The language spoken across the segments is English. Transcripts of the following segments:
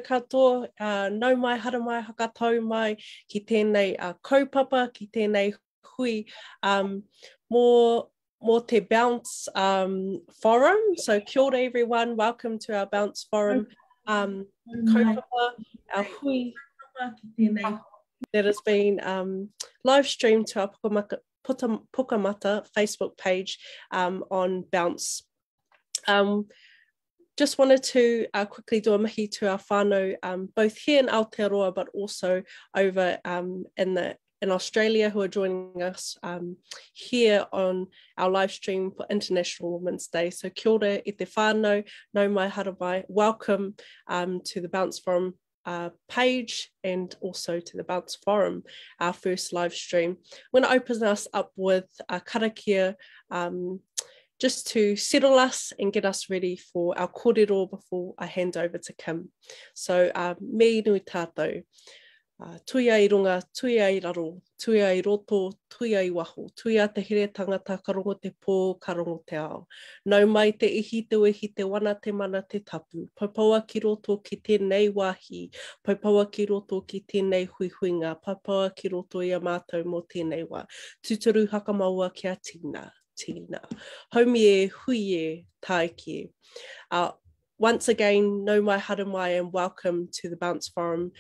katoa, nau mai, hara mai, hakatau mai, ki tēnei kaupapa, ki tēnei hui, mō te Bounce Forum. So kia ora everyone, welcome to our Bounce Forum kaupapa, our hui that has been live streamed to our Pukamata Facebook page on Bounce. Just wanted to quickly do a mihi to our whānau, both here in Aotearoa, but also over in Australia, who are joining us here on our live stream for International Women's Day. So kia ora e te whānau, nau mai, hara mai. Welcome to the Bounce Forum page and also to the Bounce Forum, our first live stream. I'm going to open us up with a karakia, just to settle us and get us ready for our kōrero before I hand over to Kim. So, me nui tātou, tuia I runga, tuia I raro, tuia I roto, tuia I waho, tuia te here tangata, ka rongo te pō, ka rongo te ao. Nau mai te ihi te wehi te wana te mana te tapu, paupaua ki roto ki tēnei wāhi, paupaua ki roto ki tēnei huihuinga, paupaua ki roto I a mātou mō tēnei wā, tūturu hakamaua kia tīna. Tina. Haumi e, hui e, taiki e. Once again, nau mai, hara mai, and welcome to the Bounce Forum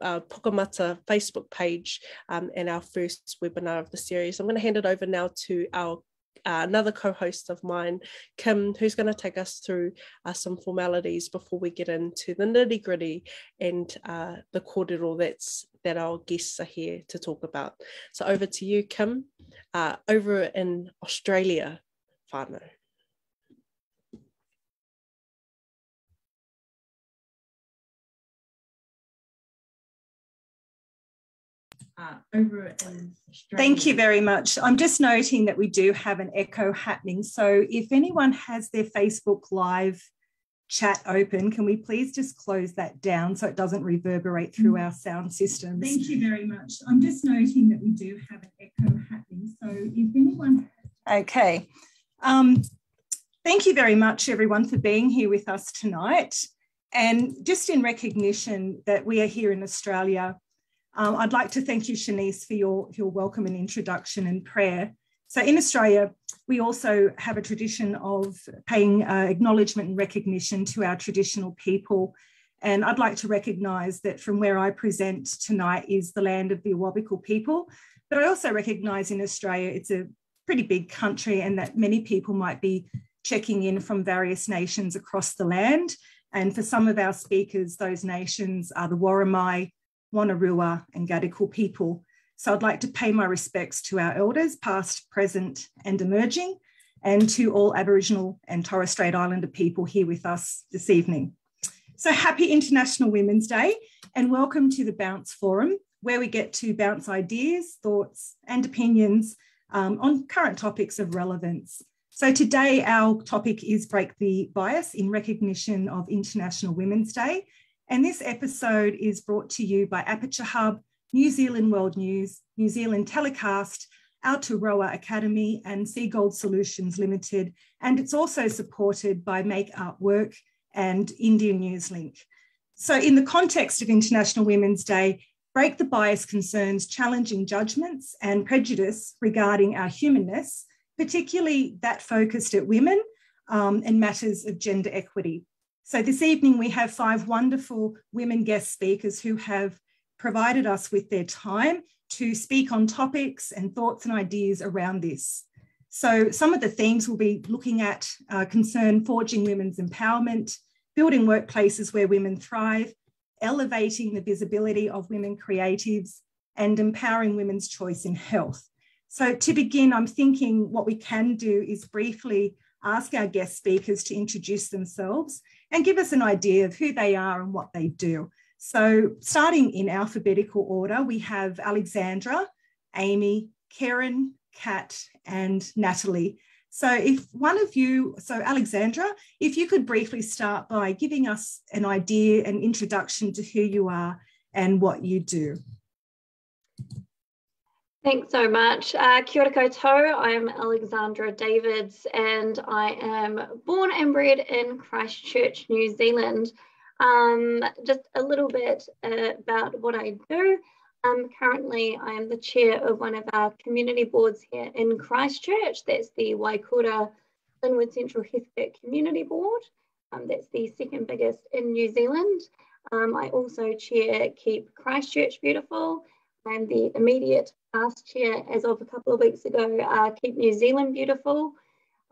Pukamata Facebook page and our first webinar of the series. I'm going to hand it over now to our another co-host of mine, Kim, who's going to take us through some formalities before we get into the nitty-gritty and the kōrero that our guests are here to talk about. So over to you, Kim, over in Australia, whānau. Thank you very much. I'm just noting that we do have an echo happening. So if anyone has their Facebook Live chat open, can we please just close that down so it doesn't reverberate through our sound systems? Thank you very much. I'm just noting that we do have an echo happening. So if anyone... Okay. Thank you very much, everyone, for being here with us tonight. And just in recognition that we are here in Australia, I'd like to thank you, Shanice, for your welcome and introduction and prayer. So in Australia, we also have a tradition of paying acknowledgement and recognition to our traditional people. And I'd like to recognise that from where I present tonight is the land of the Awabakal people. But I also recognise in Australia it's a pretty big country and that many people might be checking in from various nations across the land. And for some of our speakers, those nations are the Worimi, Wonnarua and Gadigal people. So I'd like to pay my respects to our elders, past, present and emerging, and to all Aboriginal and Torres Strait Islander people here with us this evening. So happy International Women's Day and welcome to the Bounce Forum, where we get to bounce ideas, thoughts and opinions on current topics of relevance. So today our topic is Break the Bias in recognition of International Women's Day. And this episode is brought to you by Aperture Hub, New Zealand World News, New Zealand Telecast, AoturoaAcademy and Seagold Solutions Limited. And it's also supported by Make Art Work and Indian Newslink. So in the context of International Women's Day, Break the Bias concerns challenging judgments and prejudice regarding our humanness, particularly that focused at women and matters of gender equity. So this evening we have 5 wonderful women guest speakers who have provided us with their time to speak on topics and thoughts and ideas around this. So some of the themes we'll be looking at concern forging women's empowerment, building workplaces where women thrive, elevating the visibility of women creatives, and empowering women's choice in health. So to begin, I'm thinking what we can do is briefly ask our guest speakers to introduce themselves and give us an idea of who they are and what they do. So starting in alphabetical order, we have Alexandra, Amy, Karen, Kat, and Natalie. So if one of you, so Alexandra, if you could briefly start by giving us an idea, an introduction to who you are and what you do. Thanks so much. Kia ora koutou. I'm Alexandra Davids and I am born and bred in Christchurch, New Zealand. Just a little bit about what I do. Currently, I am the chair of one of our community boards here in Christchurch. That's the Waikura Linwood Central Heathcote Community Board. That's the second biggest in New Zealand. I also chair Keep Christchurch Beautiful. I'm the immediate past chair as of a couple of weeks ago, Keep New Zealand Beautiful.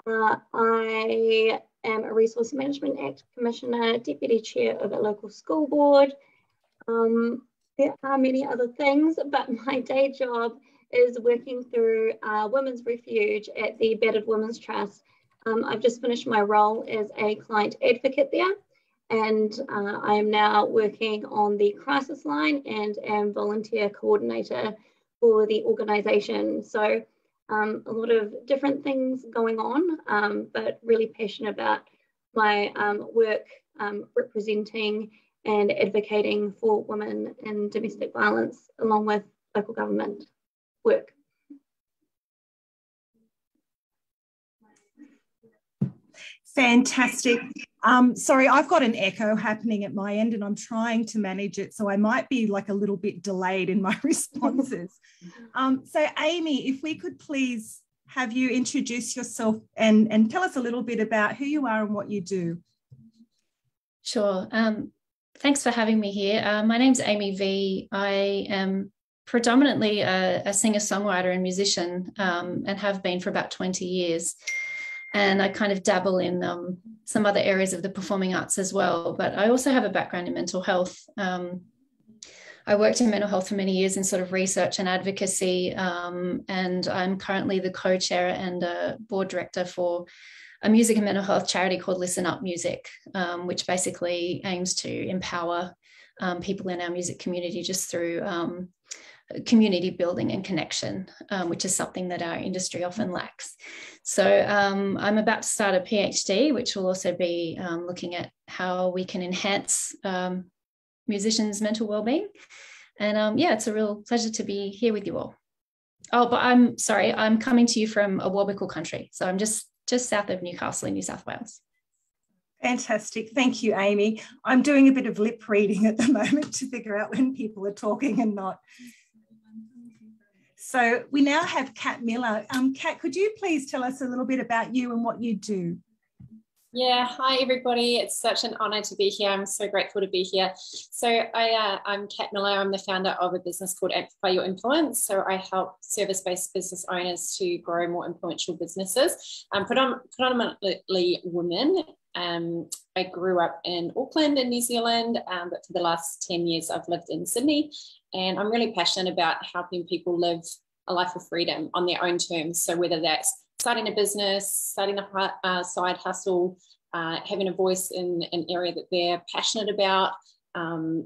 I am a Resource Management Act Commissioner, Deputy Chair of a local school board. There are many other things, but my day job is working through Women's Refuge at the Battered Women's Trust. I've just finished my role as a client advocate there, and I am now working on the crisis line and am volunteer coordinator for the organisation. So a lot of different things going on, but really passionate about my work representing and advocating for women in domestic violence, along with local government work. Fantastic. Sorry, I've got an echo happening at my end and I'm trying to manage it, so I might be like a little bit delayed in my responses. So Amy, if we could please have you introduce yourself and tell us a little bit about who you are and what you do. Sure. Thanks for having me here. My name's Amy V. I am predominantly a singer-songwriter and musician, and have been for about 20 years. And I kind of dabble in some other areas of the performing arts as well. But I also have a background in mental health. I worked in mental health for many years in sort of research and advocacy, and I'm currently the co-chair and board director for a music and mental health charity called Listen Up Music, which basically aims to empower people in our music community just through community building and connection, which is something that our industry often lacks. So I'm about to start a PhD, which will also be looking at how we can enhance musicians' mental well-being. And yeah, it's a real pleasure to be here with you all. Oh, but I'm sorry, I'm coming to you from a Awabakal country. So I'm just south of Newcastle in New South Wales. Fantastic. Thank you, Amy. I'm doing a bit of lip reading at the moment to figure out when people are talking and not. So we now have Kat Miller. Kat, could you please tell us a little bit about you and what you do? Yeah, hi everybody. It's such an honour to be here. I'm so grateful to be here. So I'm Kat Miller. I'm the founder of a business called Amplify Your Influence. So I help service-based business owners to grow more influential businesses, predominantly women. I grew up in Auckland in New Zealand, but for the last 10 years I've lived in Sydney, and I'm really passionate about helping people live a life of freedom on their own terms. So whether that's starting a business, starting a side hustle, having a voice in an area that they're passionate about.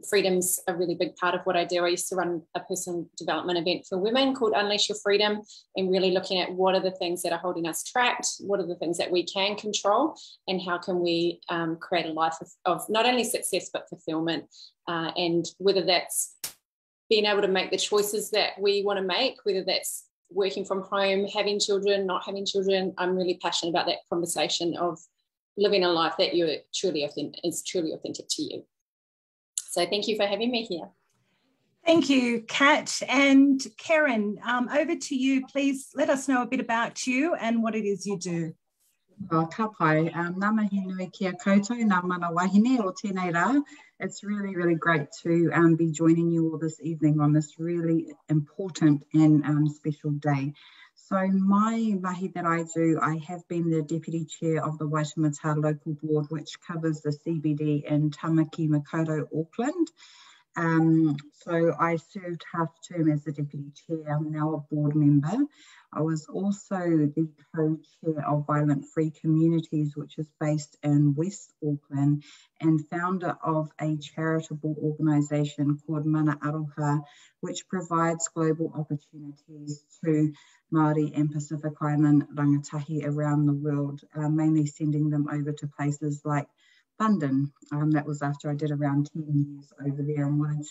Freedom's a really big part of what I do. I used to run a personal development event for women called Unleash Your Freedom, and really looking at what are the things that are holding us trapped, what are the things that we can control, and how can we create a life of not only success but fulfillment, and whether that's being able to make the choices that we want to make, whether that's working from home, having children, not having children. I'm really passionate about that conversation of living a life that is truly authentic to you. So thank you for having me here. Thank you, Kat. And Karen, over to you. Please let us know a bit about you and what it is you do. Ka pai, nā mihi nui kia koutou, nā mana wahine o tēnei rā. It's really, really great to be joining you all this evening on this really important and special day. So my mahi that I do, I have been the Deputy Chair of the Waitemata Local Board, which covers the CBD in Tamaki Makaurau, Auckland. So I served half term as the Deputy Chair. I'm now a board member. I was also the co-chair of Violent Free Communities, which is based in West Auckland, and founder of a charitable organisation called Mana Aroha, which provides global opportunities to Māori and Pacific Island rangatahi around the world, mainly sending them over to places like London. That was after I did around 10 years over there, and wanted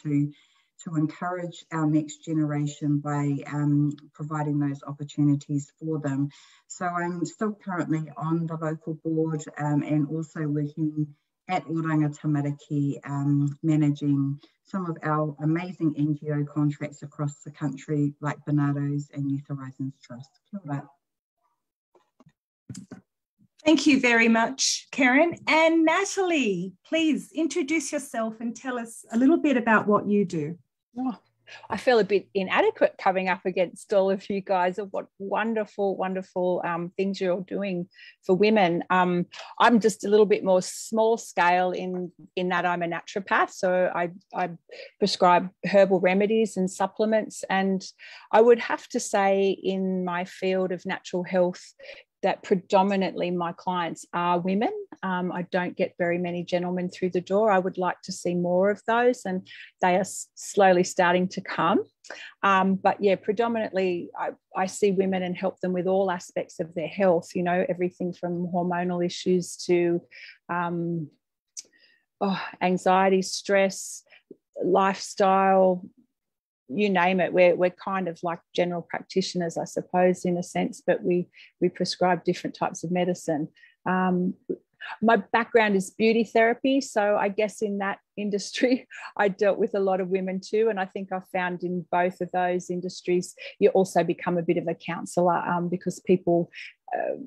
to encourage our next generation by providing those opportunities for them. So I'm still currently on the local board and also working at Oranga Tamariki, managing some of our amazing NGO contracts across the country, like Bernardo's and Youth Horizons Trust. Kia ora. Thank you very much, Karen. And Natalie, please introduce yourself and tell us a little bit about what you do. Oh, I feel a bit inadequate coming up against all of you guys of what wonderful, wonderful things you're doing for women. I'm just a little bit more small scale in that I'm a naturopath. So I prescribe herbal remedies and supplements. And I would have to say in my field of natural health, that predominantly my clients are women. I don't get very many gentlemen through the door. I would like to see more of those, and they are slowly starting to come. But yeah, predominantly I see women and help them with all aspects of their health, you know, everything from hormonal issues to anxiety, stress, lifestyle, you name it. We're kind of like general practitioners, I suppose, in a sense, but we prescribe different types of medicine. My background is beauty therapy, so I guess in that industry I dealt with a lot of women too, and I think I've found in both of those industries you also become a bit of a counsellor because people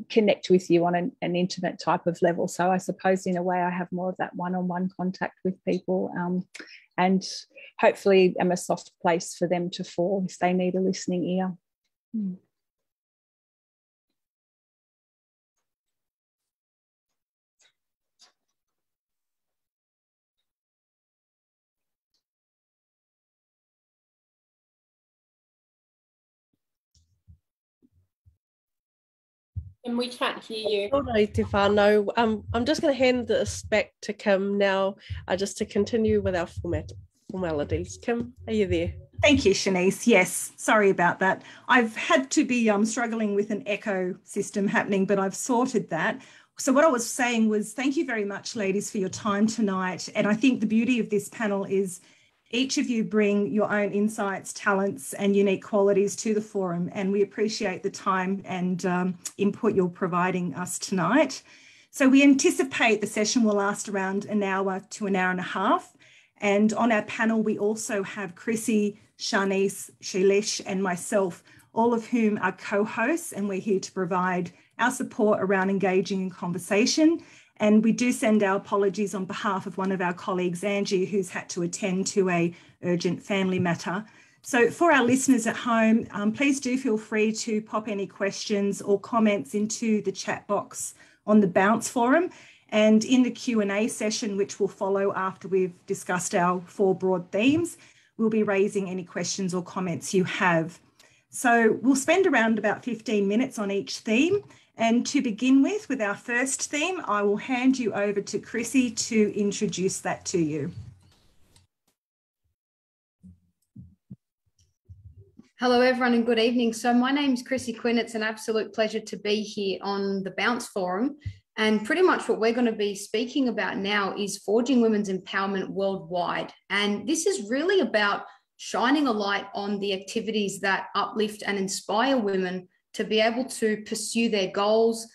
connect with you on an intimate type of level. So I suppose in a way I have more of that one-on-one contact with people, and hopefully am a soft place for them to fall if they need a listening ear. And we can't hear you. I'm just going to hand this back to Kim now, just to continue with our formalities. Kim, are you there? Thank you, Shanice. Yes, sorry about that. I've had to be struggling with an echo system happening, but I've sorted that. So what I was saying was thank you very much, ladies, for your time tonight. And I think the beauty of this panel is each of you bring your own insights, talents, and unique qualities to the forum, and we appreciate the time and input you're providing us tonight. So we anticipate the session will last around an hour to an hour and a half. And on our panel, we also have Chrissy, Shanice, Shailesh, and myself, all of whom are co-hosts, and we're here to provide our support around engaging in conversation. And we do send our apologies on behalf of one of our colleagues, Angie, who's had to attend to an urgent family matter. So for our listeners at home, please do feel free to pop any questions or comments into the chat box on the Bounce forum. And in the Q&A session, which will follow after we've discussed our 4 broad themes, we'll be raising any questions or comments you have. So we'll spend around about 15 minutes on each theme. And to begin with our first theme, I will hand you over to Chrissy to introduce that to you. Hello, everyone, and good evening. So my name's Chrissy Quinn. It's an absolute pleasure to be here on the Bounce Forum. And pretty much what we're going to be speaking about now is forging women's empowerment worldwide. And this is really about shining a light on the activities that uplift and inspire women to be able to pursue their goals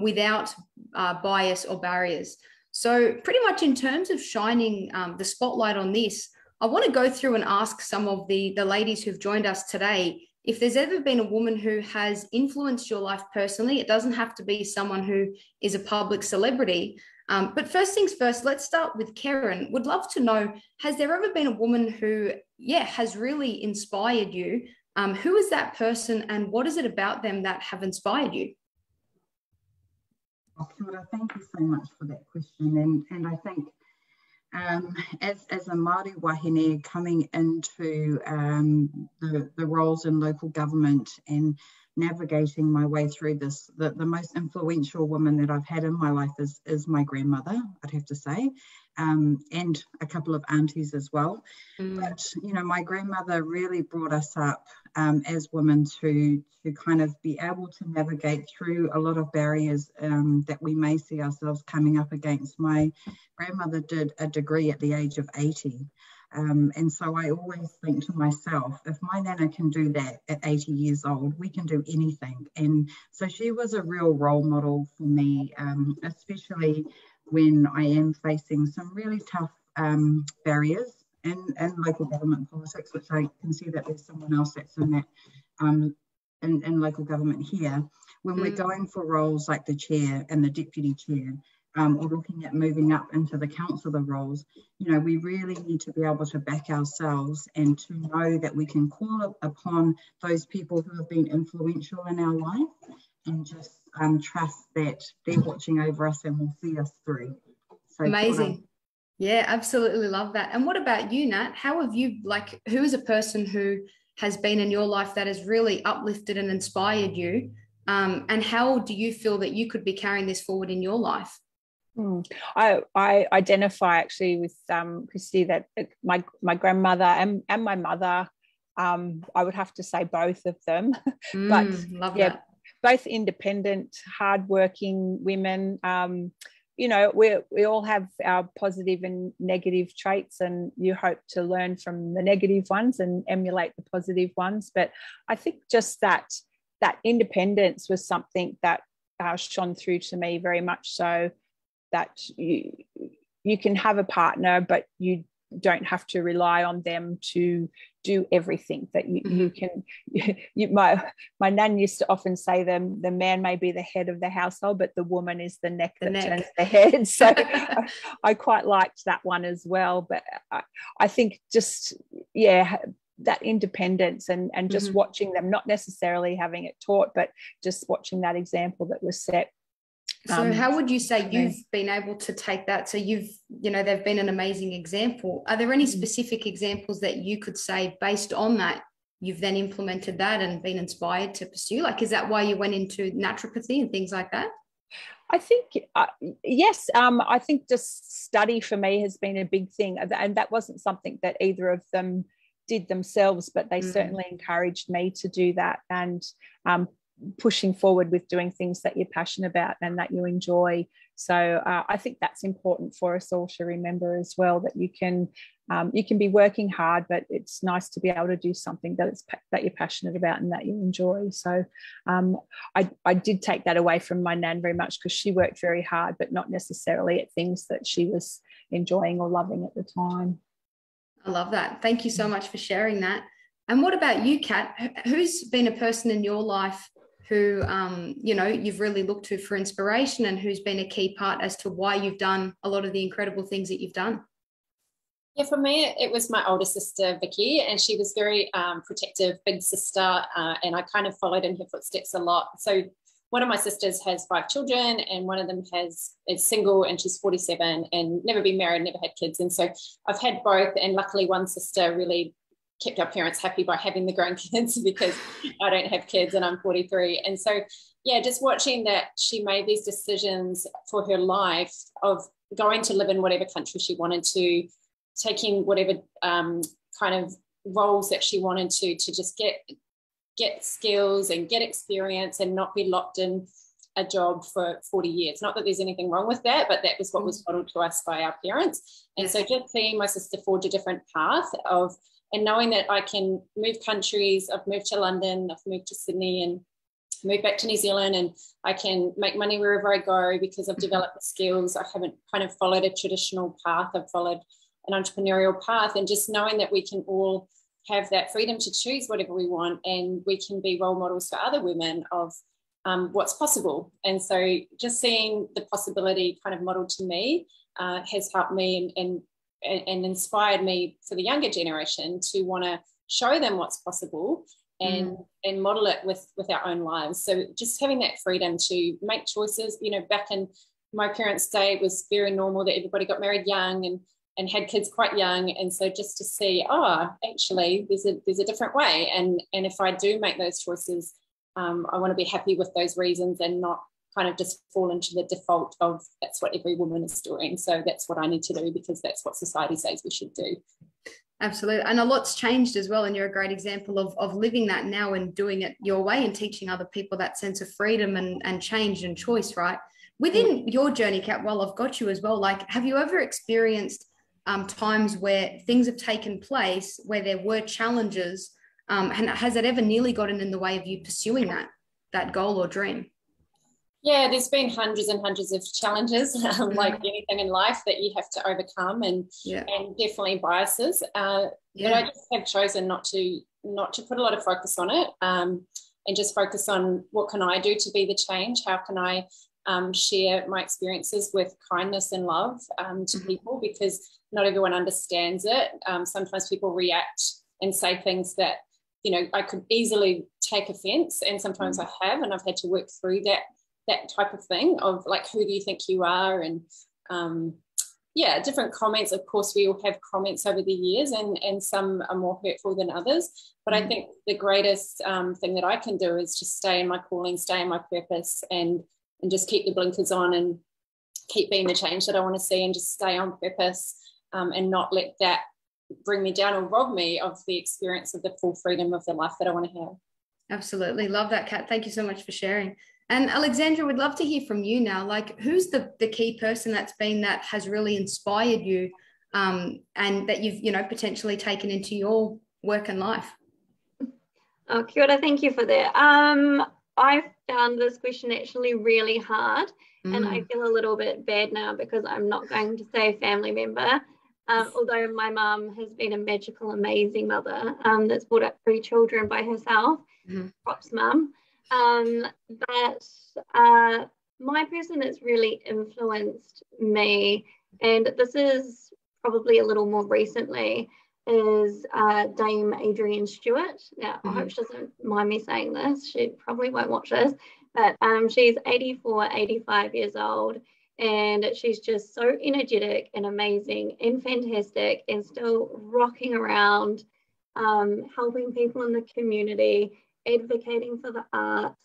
without bias or barriers. So pretty much in terms of shining the spotlight on this, I want to go through and ask some of the ladies who've joined us today, if there's ever been a woman who has influenced your life personally. It doesn't have to be someone who is a public celebrity. But first things first, let's start with Karen. Would love to know, has there ever been a woman who, has really inspired you? Who is that person and what is it about them that have inspired you? Kia ora, thank you so much for that question. And I think as a Māori wahine coming into the roles in local government and navigating my way through this, the most influential woman that I've had in my life is my grandmother, I'd have to say, and a couple of aunties as well. But, my grandmother really brought us up as women to kind of be able to navigate through a lot of barriers that we may see ourselves coming up against. My grandmother did a degree at the age of 80. And so I always think to myself, if my nana can do that at 80 years old, we can do anything. And so she was a real role model for me, especially when I am facing some really tough barriers in local government politics, which I can see that there's someone else that's in that in local government here, when we're going for roles like the chair and the deputy chair, or looking at moving up into the councillor roles, you know, we really need to be able to back ourselves and to know that we can call upon those people who have been influential in our life and just trust that they're watching over us and will see us through. So amazing. Yeah, absolutely love that. And what about you, Nat? How have you, like, who is a person who has been in your life that has really uplifted and inspired you? And how do you feel that you could be carrying this forward in your life? I identify actually with Christy that my grandmother and my mother, I would have to say both of them, but love yeah, that. Both independent, hardworking women. You know, we all have our positive and negative traits, and you hope to learn from the negative ones and emulate the positive ones. But I think just that independence was something that shone through to me very much so, that you can have a partner, but you don't have to rely on them to do everything. That you can. My nan used to often say the man may be the head of the household, but the woman is the neck that turns the head. So I quite liked that one as well. But I think just, yeah, that independence and just watching them, not necessarily having it taught, but just watching that example that was set. So how would you say you've been able to take that? So they've been an amazing example. Are there any specific examples that you could say based on that, you've then implemented that and been inspired to pursue? Like, is that why you went into naturopathy and things like that? I think, yes. I think just study for me has been a big thing. And that wasn't something that either of them did themselves, but they certainly encouraged me to do that. And pushing forward with doing things that you're passionate about and that you enjoy. So I think that's important for us all to remember as well, that you can be working hard, but it's nice to be able to do something that you're passionate about and that you enjoy. So I did take that away from my nan very much, because she worked very hard, but not necessarily at things that she was enjoying or loving at the time. I love that. Thank you so much for sharing that. And what about you, Kat? Who's been a person in your life who, you've really looked to for inspiration, and who's been a key part as to why you've done a lot of the incredible things that you've done? Yeah, for me, it was my older sister, Vicky, and she was very protective, big sister, and I kind of followed in her footsteps a lot. So one of my sisters has 5 children, and one of them is single, and she's 47 and never been married, never had kids. And so I've had both, and luckily one sister really kept our parents happy by having the grown kids, because I don't have kids and I'm 43. And so, yeah, just watching that she made these decisions for her life of going to live in whatever country she wanted to, taking whatever kind of roles that she wanted to just get skills and get experience and not be locked in a job for 40 years. Not that there's anything wrong with that, but that was what was modeled to us by our parents. And so just seeing my sister forge a different path and knowing that I can move countries. I've moved to London, I've moved to Sydney, and moved back to New Zealand, and I can make money wherever I go because I've developed the skills. I haven't kind of followed a traditional path. I've followed an entrepreneurial path, and just knowing that we can all have that freedom to choose whatever we want, and we can be role models for other women of what's possible. And so just seeing the possibility kind of modeled to me has helped me and inspired me for the younger generation to want to show them what's possible and model it with our own lives. So just having that freedom to make choices. Back in my parents' day, it was very normal that everybody got married young and had kids quite young. And so just to see, actually there's a different way. And if I do make those choices, I want to be happy with those reasons and not kind of just fall into the default of that's what every woman is doing. So that's what I need to do because that's what society says we should do. Absolutely. And a lot's changed as well. And you're a great example of living that now and doing it your way and teaching other people that sense of freedom and change and choice, right? Within your journey, Kat, while I've got you as well, like, have you ever experienced times where things have taken place where there were challenges? And has it ever nearly gotten in the way of you pursuing that goal or dream? Yeah, there's been hundreds and hundreds of challenges, like anything in life that you have to overcome, and definitely biases. But I just have chosen not to put a lot of focus on it, and just focus on what can I do to be the change? How can I share my experiences with kindness and love to people, because not everyone understands it. Sometimes people react and say things that, you know, I could easily take offense, and sometimes I have, and I've had to work through that type of thing of like, who do you think you are? And different comments. Of course, we all have comments over the years, and some are more hurtful than others. But I think the greatest thing that I can do is just stay in my calling, stay in my purpose, and just keep the blinkers on and keep being the change that I want to see, and just stay on purpose, and not let that bring me down or rob me of the experience of the full freedom of the life that I want to have. Absolutely. Love that, Kat. Thank you so much for sharing. And Alexandra, we'd love to hear from you now. Like, who's the key person that has really inspired you, and that you've, you know, potentially taken into your work and life? Oh, kia ora, thank you for that. I found this question actually really hard, and I feel a little bit bad now because I'm not going to say a family member, although my mum has been a magical, amazing mother that's brought up 3 children by herself. Props, mum. But my person that's really influenced me, and this is probably a little more recently, is Dame Adrian Stewart. Now, I hope she doesn't mind me saying this. She probably won't watch this, but she's 84, 85 years old, and she's just so energetic and amazing and fantastic, and still rocking around, helping people in the community, advocating for the arts,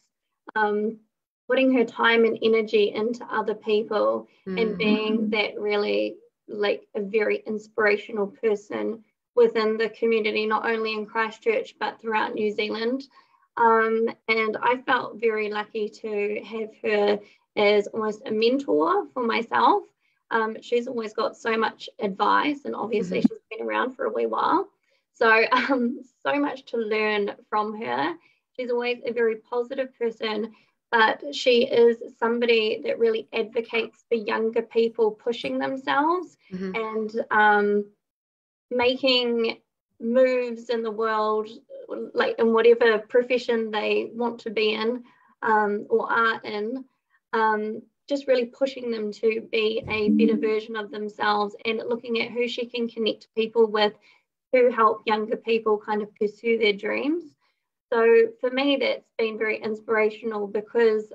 putting her time and energy into other people, and being that really like a very inspirational person within the community, not only in Christchurch but throughout New Zealand. And I felt very lucky to have her as almost a mentor for myself. She's always got so much advice, and obviously she's been around for a wee while. So so much to learn from her. She's always a very positive person, but she is somebody that really advocates for younger people pushing themselves and making moves in the world, like in whatever profession they want to be in or are in, just really pushing them to be a better version of themselves, and looking at who she can connect people with who help younger people kind of pursue their dreams. So for me, that's been very inspirational because,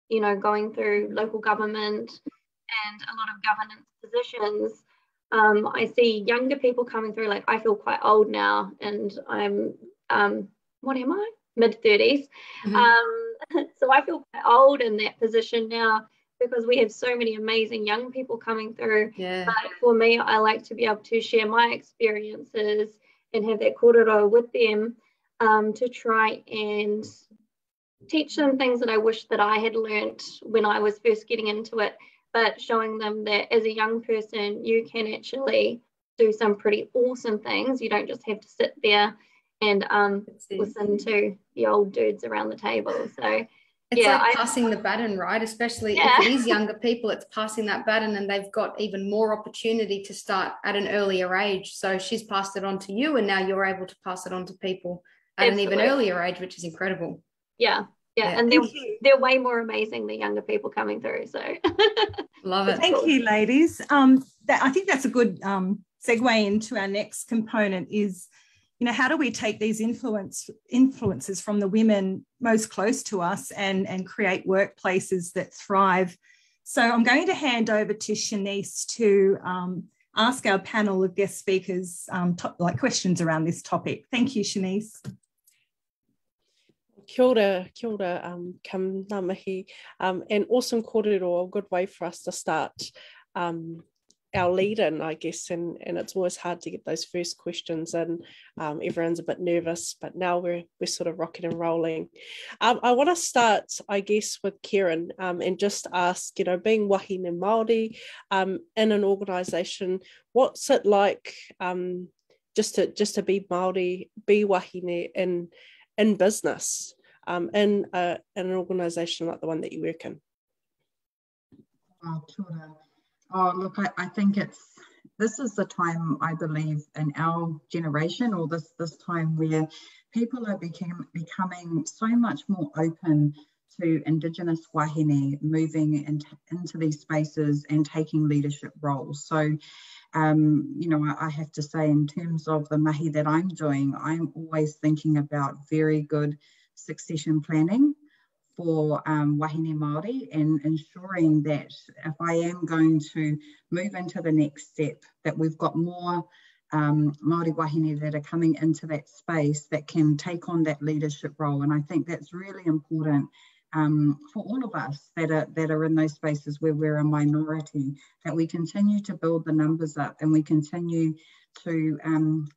you know, going through local government and a lot of governance positions, I see younger people coming through. Like, I feel quite old now, and I'm, what am I? Mid-30s. So I feel quite old in that position now because we have so many amazing young people coming through. But for me, I like to be able to share my experiences and have that kōrero with them, to try and teach them things that I wish that I had learnt when I was first getting into it, but showing them that as a young person, you can actually do some pretty awesome things. You don't just have to sit there and listen to the old dudes around the table. So it's like passing the baton, right? Especially if it is younger people, it's passing that baton, and they've got even more opportunity to start at an earlier age. So she's passed it on to you, and now you're able to pass it on to people at an even earlier age, which is incredible. Yeah. And they're way more amazing than younger people coming through. So love it. Thank you, ladies. I think that's a good segue into our next component is, you know, how do we take these influences from the women most close to us and create workplaces that thrive? So I'm going to hand over to Shanice to ask our panel of guest speakers questions around this topic. Thank you, Shanice. Kia ora, kam ngā mihi, and awesome kōrero, a good way for us to start our lead in, I guess, and it's always hard to get those first questions in. Everyone's a bit nervous, but now we're sort of rocking and rolling. I want to start, I guess, with Kieran, and just ask, you know, being wahine Māori in an organisation, what's it like just to be Māori, be wahine in business? in an organisation like the one that you work in? Oh, kia ora. Oh, look, I think this is the time, I believe, in our generation, or this time where people are becoming so much more open to Indigenous wahine moving into these spaces and taking leadership roles. So, you know, I have to say, in terms of the mahi that I'm doing, I'm always thinking about very good succession planning for wahine Māori, and ensuring that if I am going to move into the next step, that we've got more Māori wahine that are coming into that space that can take on that leadership role. And I think that's really important for all of us that are in those spaces where we're a minority, that we continue to build the numbers up, and we continue to,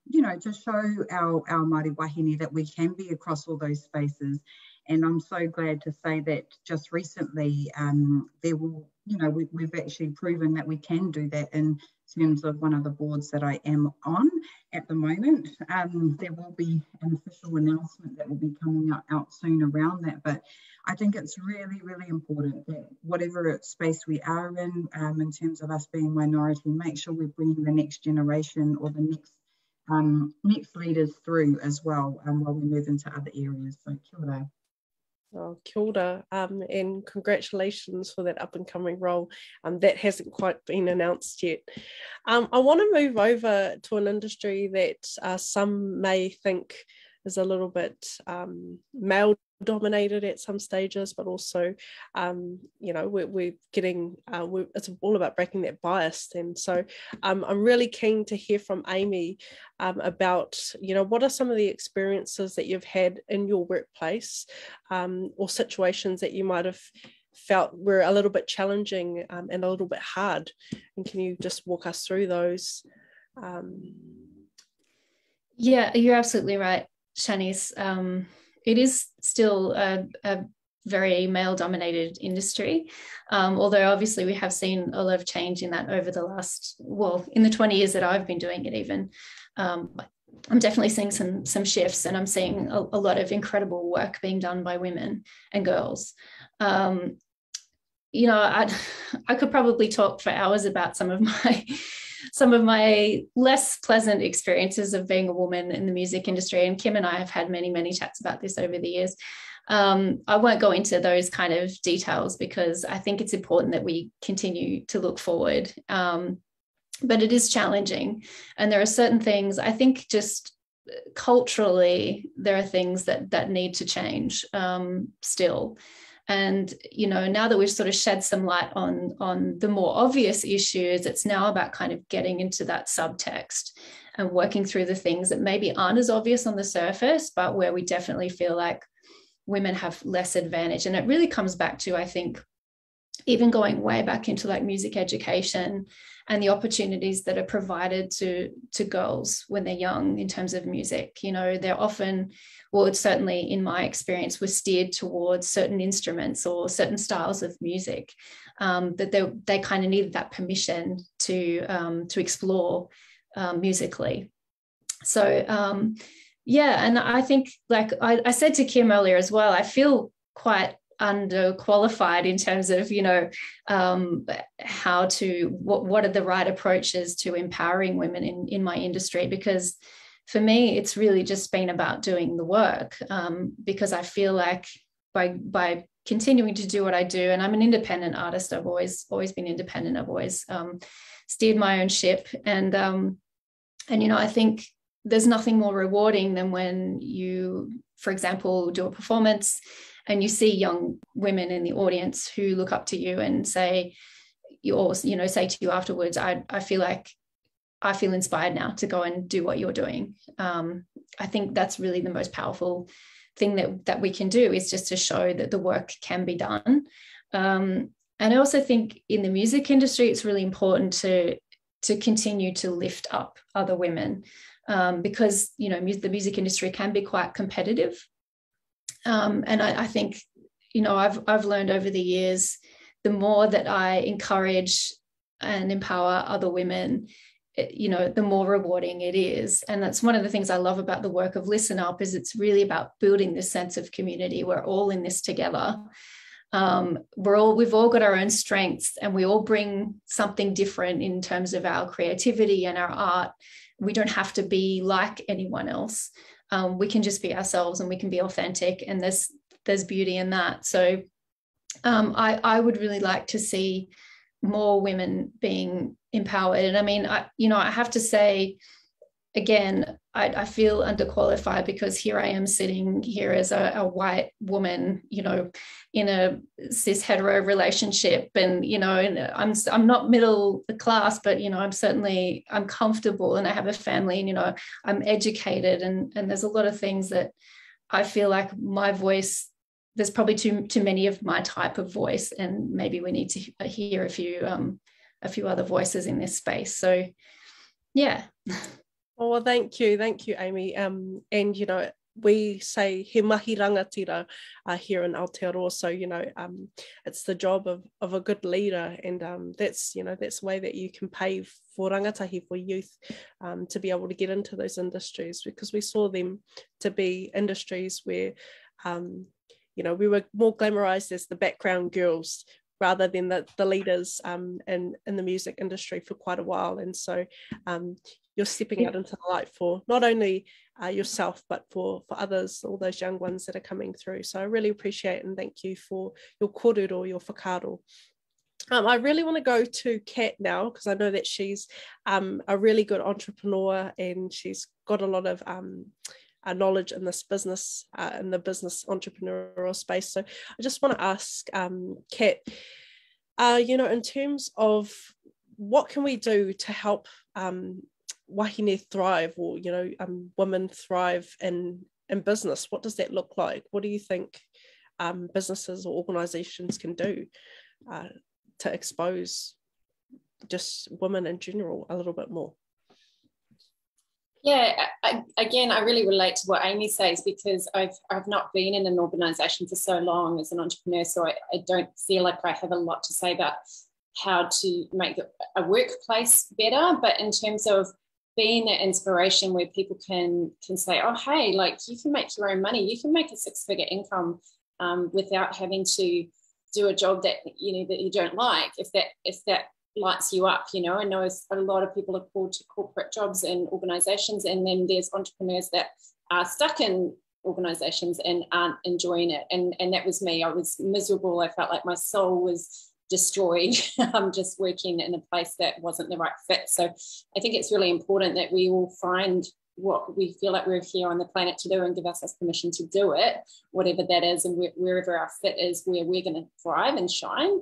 you know, to show our Māori wahine that we can be across all those spaces. And I'm so glad to say that just recently, we've actually proven that we can do that in terms of one of the boards that I am on at the moment. There will be an official announcement that will be coming out soon around that. But I think it's really, really important that whatever space we are in terms of us being minority, make sure we're bringing the next generation or the next leaders through as well while we move into other areas. So kia ora. Oh, kia ora, and congratulations for that up and coming role that hasn't quite been announced yet. I want to move over to an industry that some may think is a little bit male dominated at some stages, but also we're getting it's all about breaking that bias. And so I'm really keen to hear from Amy about what are some of the experiences that you've had in your workplace, or situations that you might have felt were a little bit challenging and a little bit hard, and can you just walk us through those? Yeah, you're absolutely right, Shanice. It is still a very male-dominated industry, although obviously we have seen a lot of change in that over the last, in the 20 years that I've been doing it even. I'm definitely seeing some shifts, and I'm seeing a lot of incredible work being done by women and girls. I could probably talk for hours about some of my less pleasant experiences of being a woman in the music industry, and Kim and I have had many, many chats about this over the years. I won't go into those kind of details because I think it's important that we continue to look forward, but it is challenging, and there are certain things, I think just culturally there are things that need to change still. And, now that we've sort of shed some light on the more obvious issues, it's now about kind of getting into that subtext and working through the things that maybe aren't as obvious on the surface, but where we definitely feel like women have less advantage. And it really comes back to, I think, even going way back into like music education and the opportunities that are provided to girls when they're young in terms of music. They're often, it's certainly in my experience, was steered towards certain instruments or certain styles of music, that they kind of needed that permission to explore musically. So and I think, like I said to Kim earlier as well, I feel quite underqualified in terms of what are the right approaches to empowering women in my industry, because for me it's really just been about doing the work, because I feel like by continuing to do what I do, and I'm an independent artist, I've always been independent, I've always steered my own ship, and I think there's nothing more rewarding than when you, for example, do a performance and you see young women in the audience who look up to you and say to you afterwards, I feel inspired now to go and do what you're doing. I think that's really the most powerful thing that we can do, is just to show that the work can be done. And I also think in the music industry, it's really important to continue to lift up other women, because, the music industry can be quite competitive. And I think, I've learned over the years, the more that I encourage and empower other women you know, the more rewarding it is. And that's one of the things I love about the work of Listen Up, is it's really about building this sense of community. We're all in this together. We've all got our own strengths, and we all bring something different in terms of our creativity and our art. We don't have to be like anyone else. We can just be ourselves, and we can be authentic, and there's beauty in that. So I would really like to see more women being empowered. And I mean, I have to say, again, I feel underqualified, because here I am sitting here as a white woman, you know, in a cis hetero relationship, and, you know, and I'm not middle class, but, you know, I'm comfortable, and I have a family, and, you know, I'm educated, and there's a lot of things that I feel like my voice, there's probably too many of my type of voice, and maybe we need to hear a few other voices in this space. So yeah. Oh, well, thank you, Amy. And, you know, we say he mahi rangatira here in Aotearoa. So, you know, it's the job of a good leader, and that's, you know, that's the way that you can pave for rangatahi, for youth, to be able to get into those industries, because we saw them to be industries where, you know, we were more glamorized as the background girls rather than the leaders in the music industry for quite a while. And so you're stepping out into the light for not only yourself, but for others, all those young ones that are coming through. So I really appreciate and thank you for your kōrero, your whakaaro. I really want to go to Kat now, because I know that she's a really good entrepreneur, and she's got a lot of knowledge in this business, in the business entrepreneurial space. So I just want to ask Kat, you know, in terms of what can we do to help wahine thrive, or, you know, women thrive in business? What does that look like? What do you think businesses or organizations can do to expose just women in general a little bit more? Yeah, I really relate to what Amy says, because I've not been in an organisation for so long as an entrepreneur, so I don't feel like I have a lot to say about how to make a workplace better. But in terms of being that inspiration where people can say, oh, hey, like, you can make your own money, you can make a 6-figure income without having to do a job that, you know, that you don't like, if that lights you up. You know, I know a lot of people are called to corporate jobs and organizations, and then there's entrepreneurs that are stuck in organizations and aren't enjoying it, and that was me. I was miserable. I felt like my soul was destroyed just working in a place that wasn't the right fit. So I think it's really important that we all find what we feel like we're here on the planet to do, and give ourselves permission to do it, whatever that is, and wherever our fit is, where we're going to thrive and shine.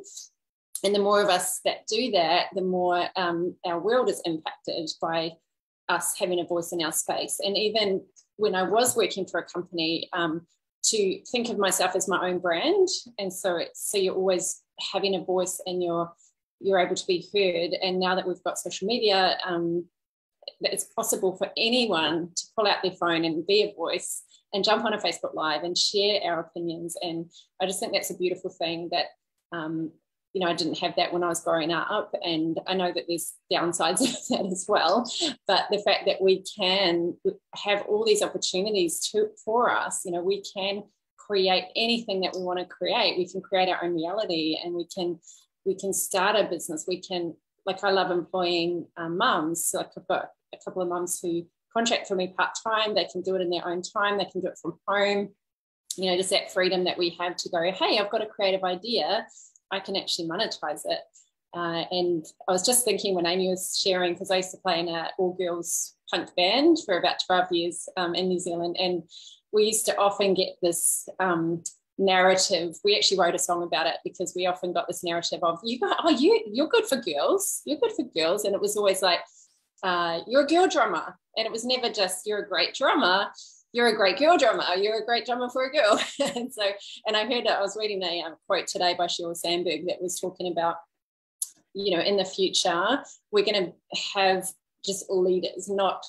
And the more of us that do that, the more our world is impacted by us having a voice in our space. And even when I was working for a company, to think of myself as my own brand. And so you're always having a voice, and you're able to be heard. And now that we've got social media, it's possible for anyone to pull out their phone and be a voice and jump on a Facebook Live and share our opinions. And I just think that's a beautiful thing that, you know, I didn't have that when I was growing up, and I know that there's downsides of that as well. But the fact that we can have all these opportunities for us, you know, we can create anything that we want to create. We can create our own reality, and we can start a business. We can, like, I love employing mums. So, like, I've got a couple of mums who contract for me part-time. They can do it in their own time. They can do it from home. You know, just that freedom that we have to go, hey, I've got a creative idea, I can actually monetize it. And I was just thinking when Amy was sharing, because I used to play in an all-girls punk band for about 12 years in New Zealand, and we used to often get this narrative. We actually wrote a song about it, because we often got this narrative of, you're good for girls, and it was always like, you're a girl drummer, and it was never just, you're a great drummer, you're a great girl drummer, you're a great drummer for a girl. And I heard, I was reading a quote today by Sheryl Sandberg that was talking about, you know, in the future, we're going to have just leaders, not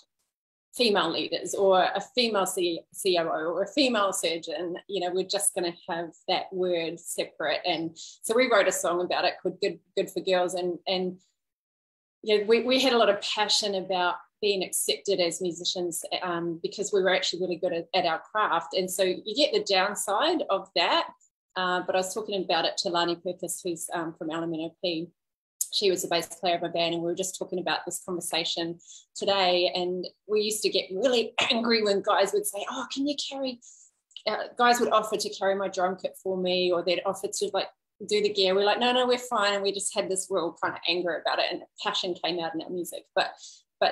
female leaders, or a female COO or a female surgeon. You know, we're just going to have that word separate. And so we wrote a song about it called Good for Girls. And we had a lot of passion about being accepted as musicians because we were actually really good at our craft. And so you get the downside of that. But I was talking about it to Lani Purpose, who's from Elemento P. She was the bass player of my band, and we were just talking about this conversation today. And we used to get really angry when guys would say, oh, can you carry, guys would offer to carry my drum kit for me, or they'd offer to like do the gear. We're like, no, we're fine. And we just had this real kind of anger about it, and passion came out in our music. But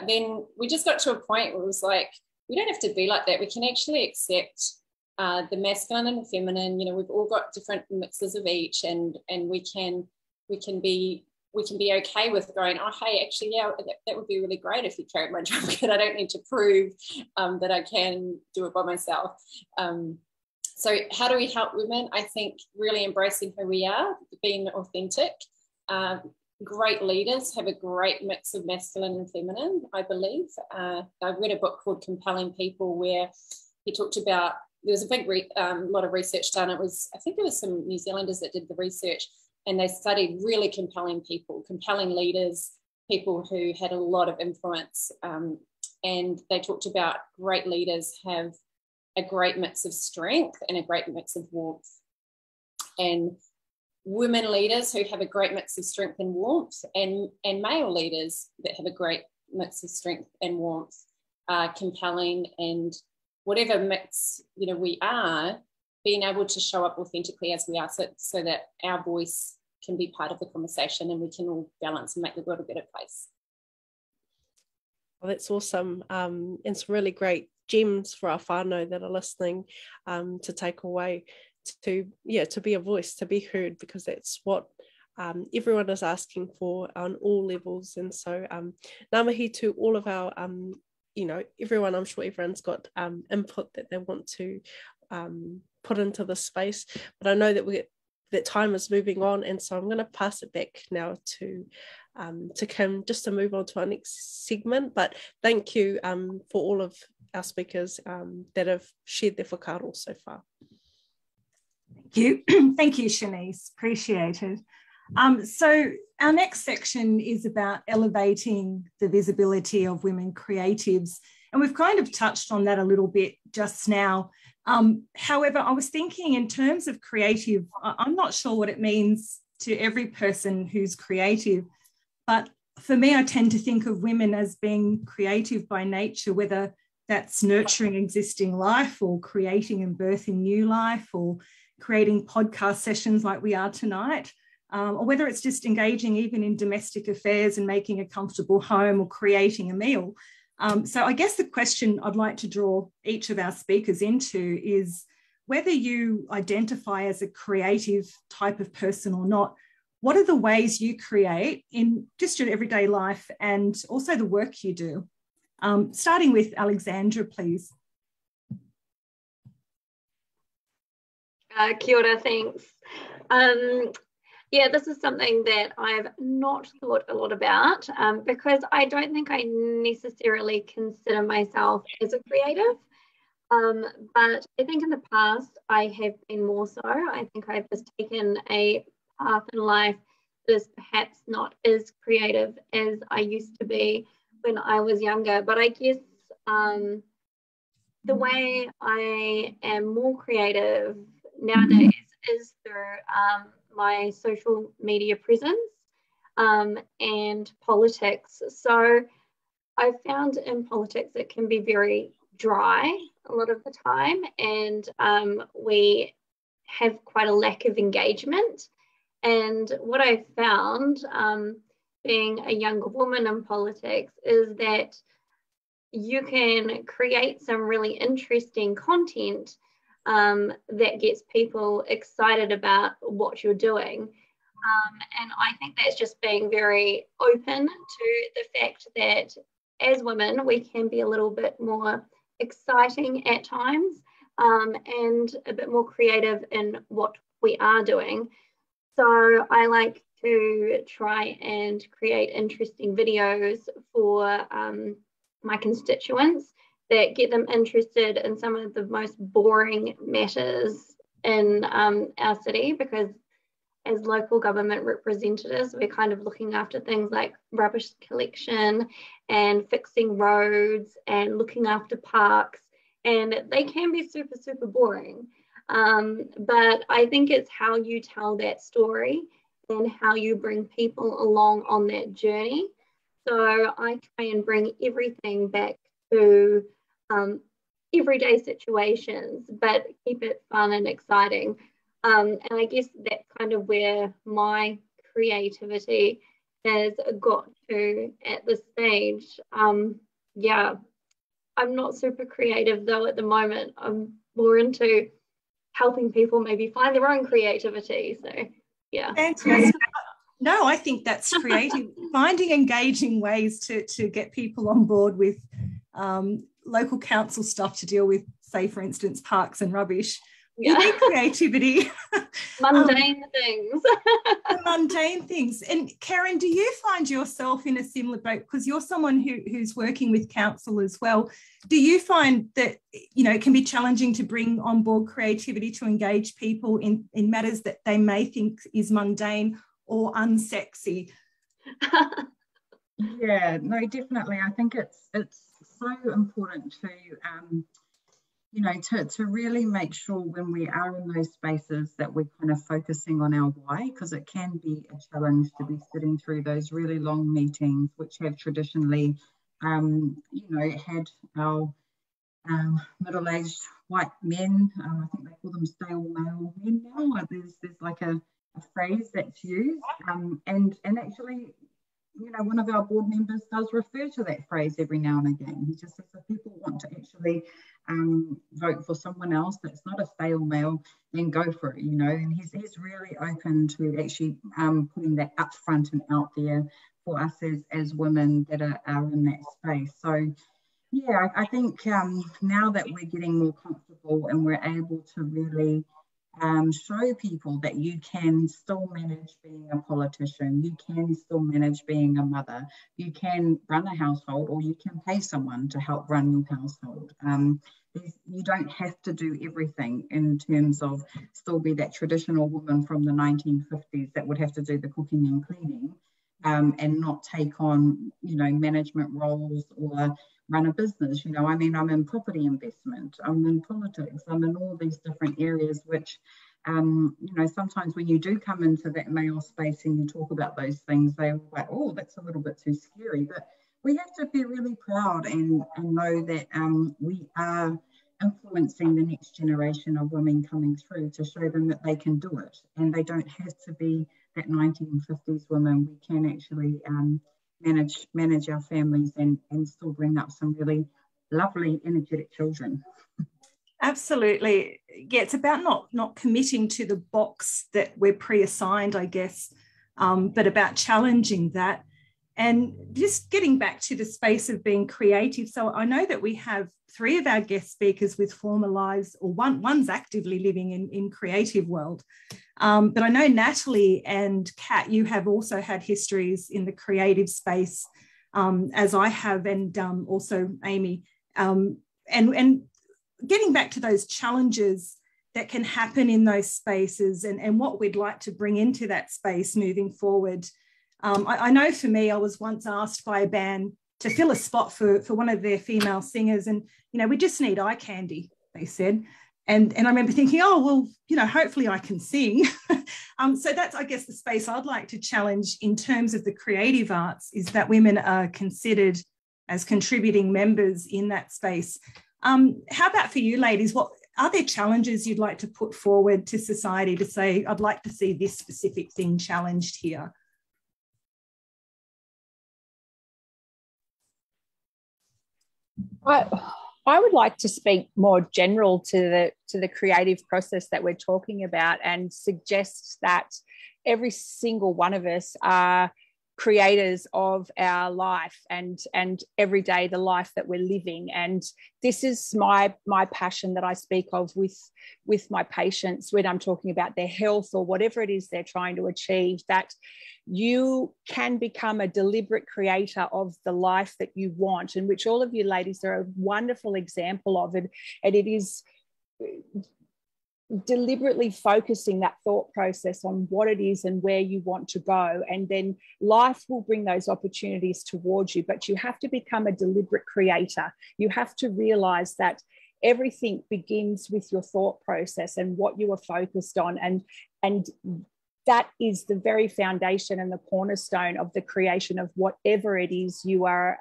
then we just got to a point where it was like, we don't have to be like that. We can actually accept the masculine and the feminine. We've all got different mixes of each, and we can be okay with going, oh, hey, actually, yeah, that would be really great if you carried my drum kit. I don't need to prove that I can do it by myself. So how do we help women? I think really embracing who we are, being authentic. Great leaders have a great mix of masculine and feminine, I believe. I read a book called Compelling People, where he talked about, there was a big lot of research done. I think it was some New Zealanders that did the research, and they studied really compelling people, compelling leaders, people who had a lot of influence. And they talked about great leaders have a great mix of strength and a great mix of warmth. And women leaders who have a great mix of strength and warmth, and male leaders that have a great mix of strength and warmth are compelling. And whatever mix we are, being able to show up authentically as we are, so that our voice can be part of the conversation and we can all balance and make the world a better place. Well, that's awesome. And some really great gems for our whānau that are listening to take away, to be a voice, to be heard, because that's what everyone is asking for on all levels. And so ngā mihi to all of our everyone. I'm sure everyone's got input that they want to put into this space, but I know that time is moving on, and so I'm going to pass it back now to Kim, just to move on to our next segment. But thank you for all of our speakers that have shared their whakaaro so far. Thank you, Shanice. Appreciate it. So our next section is about elevating the visibility of women creatives, and we've kind of touched on that a little bit just now. However, I was thinking in terms of creative, I'm not sure what it means to every person who's creative, but for me, I tend to think of women as being creative by nature, whether that's nurturing existing life or creating and birthing new life, or creating podcast sessions like we are tonight, or whether it's just engaging even in domestic affairs and making a comfortable home or creating a meal. So I guess the question I'd like to draw each of our speakers into is whether you identify as a creative type of person or not, what are the ways you create in just your everyday life and also the work you do? Starting with Alexandra, please. Kia ora, thanks. Yeah, this is something that I've not thought a lot about because I don't think I necessarily consider myself as a creative. But I think in the past I have been more so. I think I've just taken a path in life that is perhaps not as creative as I used to be when I was younger. But I guess the way I am more creative nowadays is through my social media presence and politics. So I've found in politics it can be very dry a lot of the time, and we have quite a lack of engagement. And what I've found being a younger woman in politics is that you can create some really interesting content that gets people excited about what you're doing. And I think that's just being very open to the fact that as women, we can be a little bit more exciting at times and a bit more creative in what we are doing. So I like to try and create interesting videos for my constituents that get them interested in some of the most boring matters in our city, because as local government representatives, we're kind of looking after things like rubbish collection and fixing roads and looking after parks, and they can be super, super boring. But I think it's how you tell that story and how you bring people along on that journey. So I try and bring everything back to everyday situations, but keep it fun and exciting. And I guess that's kind of where my creativity has got to at this stage. Yeah, I'm not super creative though at the moment. I'm more into helping people maybe find their own creativity. So yeah. Fantastic. No, I think that's creative. Finding engaging ways to get people on board with local council stuff to deal with, say, for instance, parks and rubbish. Yeah. You need creativity. Mundane things. Mundane things. And Karen, do you find yourself in a similar boat? Because you're someone who's working with council as well. Do you find that, you know, it can be challenging to bring on board creativity to engage people in matters that they may think is mundane or unsexy? Yeah, no, definitely. I think it's so important to you know, to really make sure when we are in those spaces that we're kind of focusing on our why, because it can be a challenge to be sitting through those really long meetings, which have traditionally, you know, had our middle-aged white men, I think they call them stale male men now. There's like a phrase that's used, and actually, you know, one of our board members does refer to that phrase every now and again. He just says if people want to actually vote for someone else that's not a stale male, then go for it, you know. And he's really open to actually putting that up front and out there for us as women that are in that space. So yeah, I think now that we're getting more comfortable and we're able to really show people that you can still manage being a politician, you can still manage being a mother, you can run a household, or you can pay someone to help run your household. You don't have to do everything in terms of still be that traditional woman from the 1950s that would have to do the cooking and cleaning, and not take on, you know, management roles or run a business. You know, I mean, I'm in property investment, I'm in politics, I'm in all these different areas, which, you know, sometimes when you do come into that male space and you talk about those things, they're like, oh, that's a little bit too scary. But we have to be really proud and know that we are influencing the next generation of women coming through to show them that they can do it. And they don't have to be that 1950s woman. We can actually manage our families and still bring up some really lovely, energetic children. Absolutely. Yeah, it's about not committing to the box that we're pre-assigned, I guess, but about challenging that. And just getting back to the space of being creative. So I know that we have 3 of our guest speakers with former lives, or one's actively living in creative world. But I know Natalie and Kat, you have also had histories in the creative space, as I have, and also Amy. And getting back to those challenges that can happen in those spaces and what we'd like to bring into that space moving forward. I know for me, I was once asked by a band to fill a spot for one of their female singers, and, you know, we just need eye candy, they said. And I remember thinking, oh, well, you know, hopefully I can sing. So that's, I guess, the space I'd like to challenge in terms of the creative arts, is that women are considered as contributing members in that space. How about for you ladies? What are there challenges you'd like to put forward to society to say, I'd like to see this specific thing challenged here? I would like to speak more general to the creative process that we're talking about, and suggest that every single one of us are creators of our life and every day the life that we're living. And this is my passion that I speak of with my patients when I'm talking about their health or whatever it is they're trying to achieve, that you can become a deliberate creator of the life that you want, and which all of you ladies are a wonderful example of it. And it is deliberately focusing that thought process on what it is and where you want to go, and then life will bring those opportunities towards you. But you have to become a deliberate creator. You have to realize that everything begins with your thought process and what you are focused on, and that is the very foundation and the cornerstone of the creation of whatever it is you are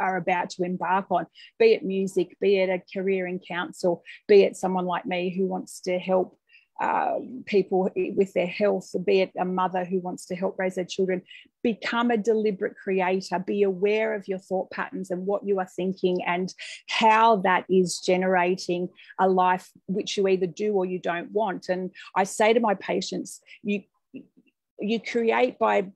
about to embark on, be it music, be it a career in counsel, be it someone like me who wants to help people with their health, be it a mother who wants to help raise their children. Become a deliberate creator. Be aware of your thought patterns and what you are thinking and how that is generating a life which you either do or you don't want. And I say to my patients, you create by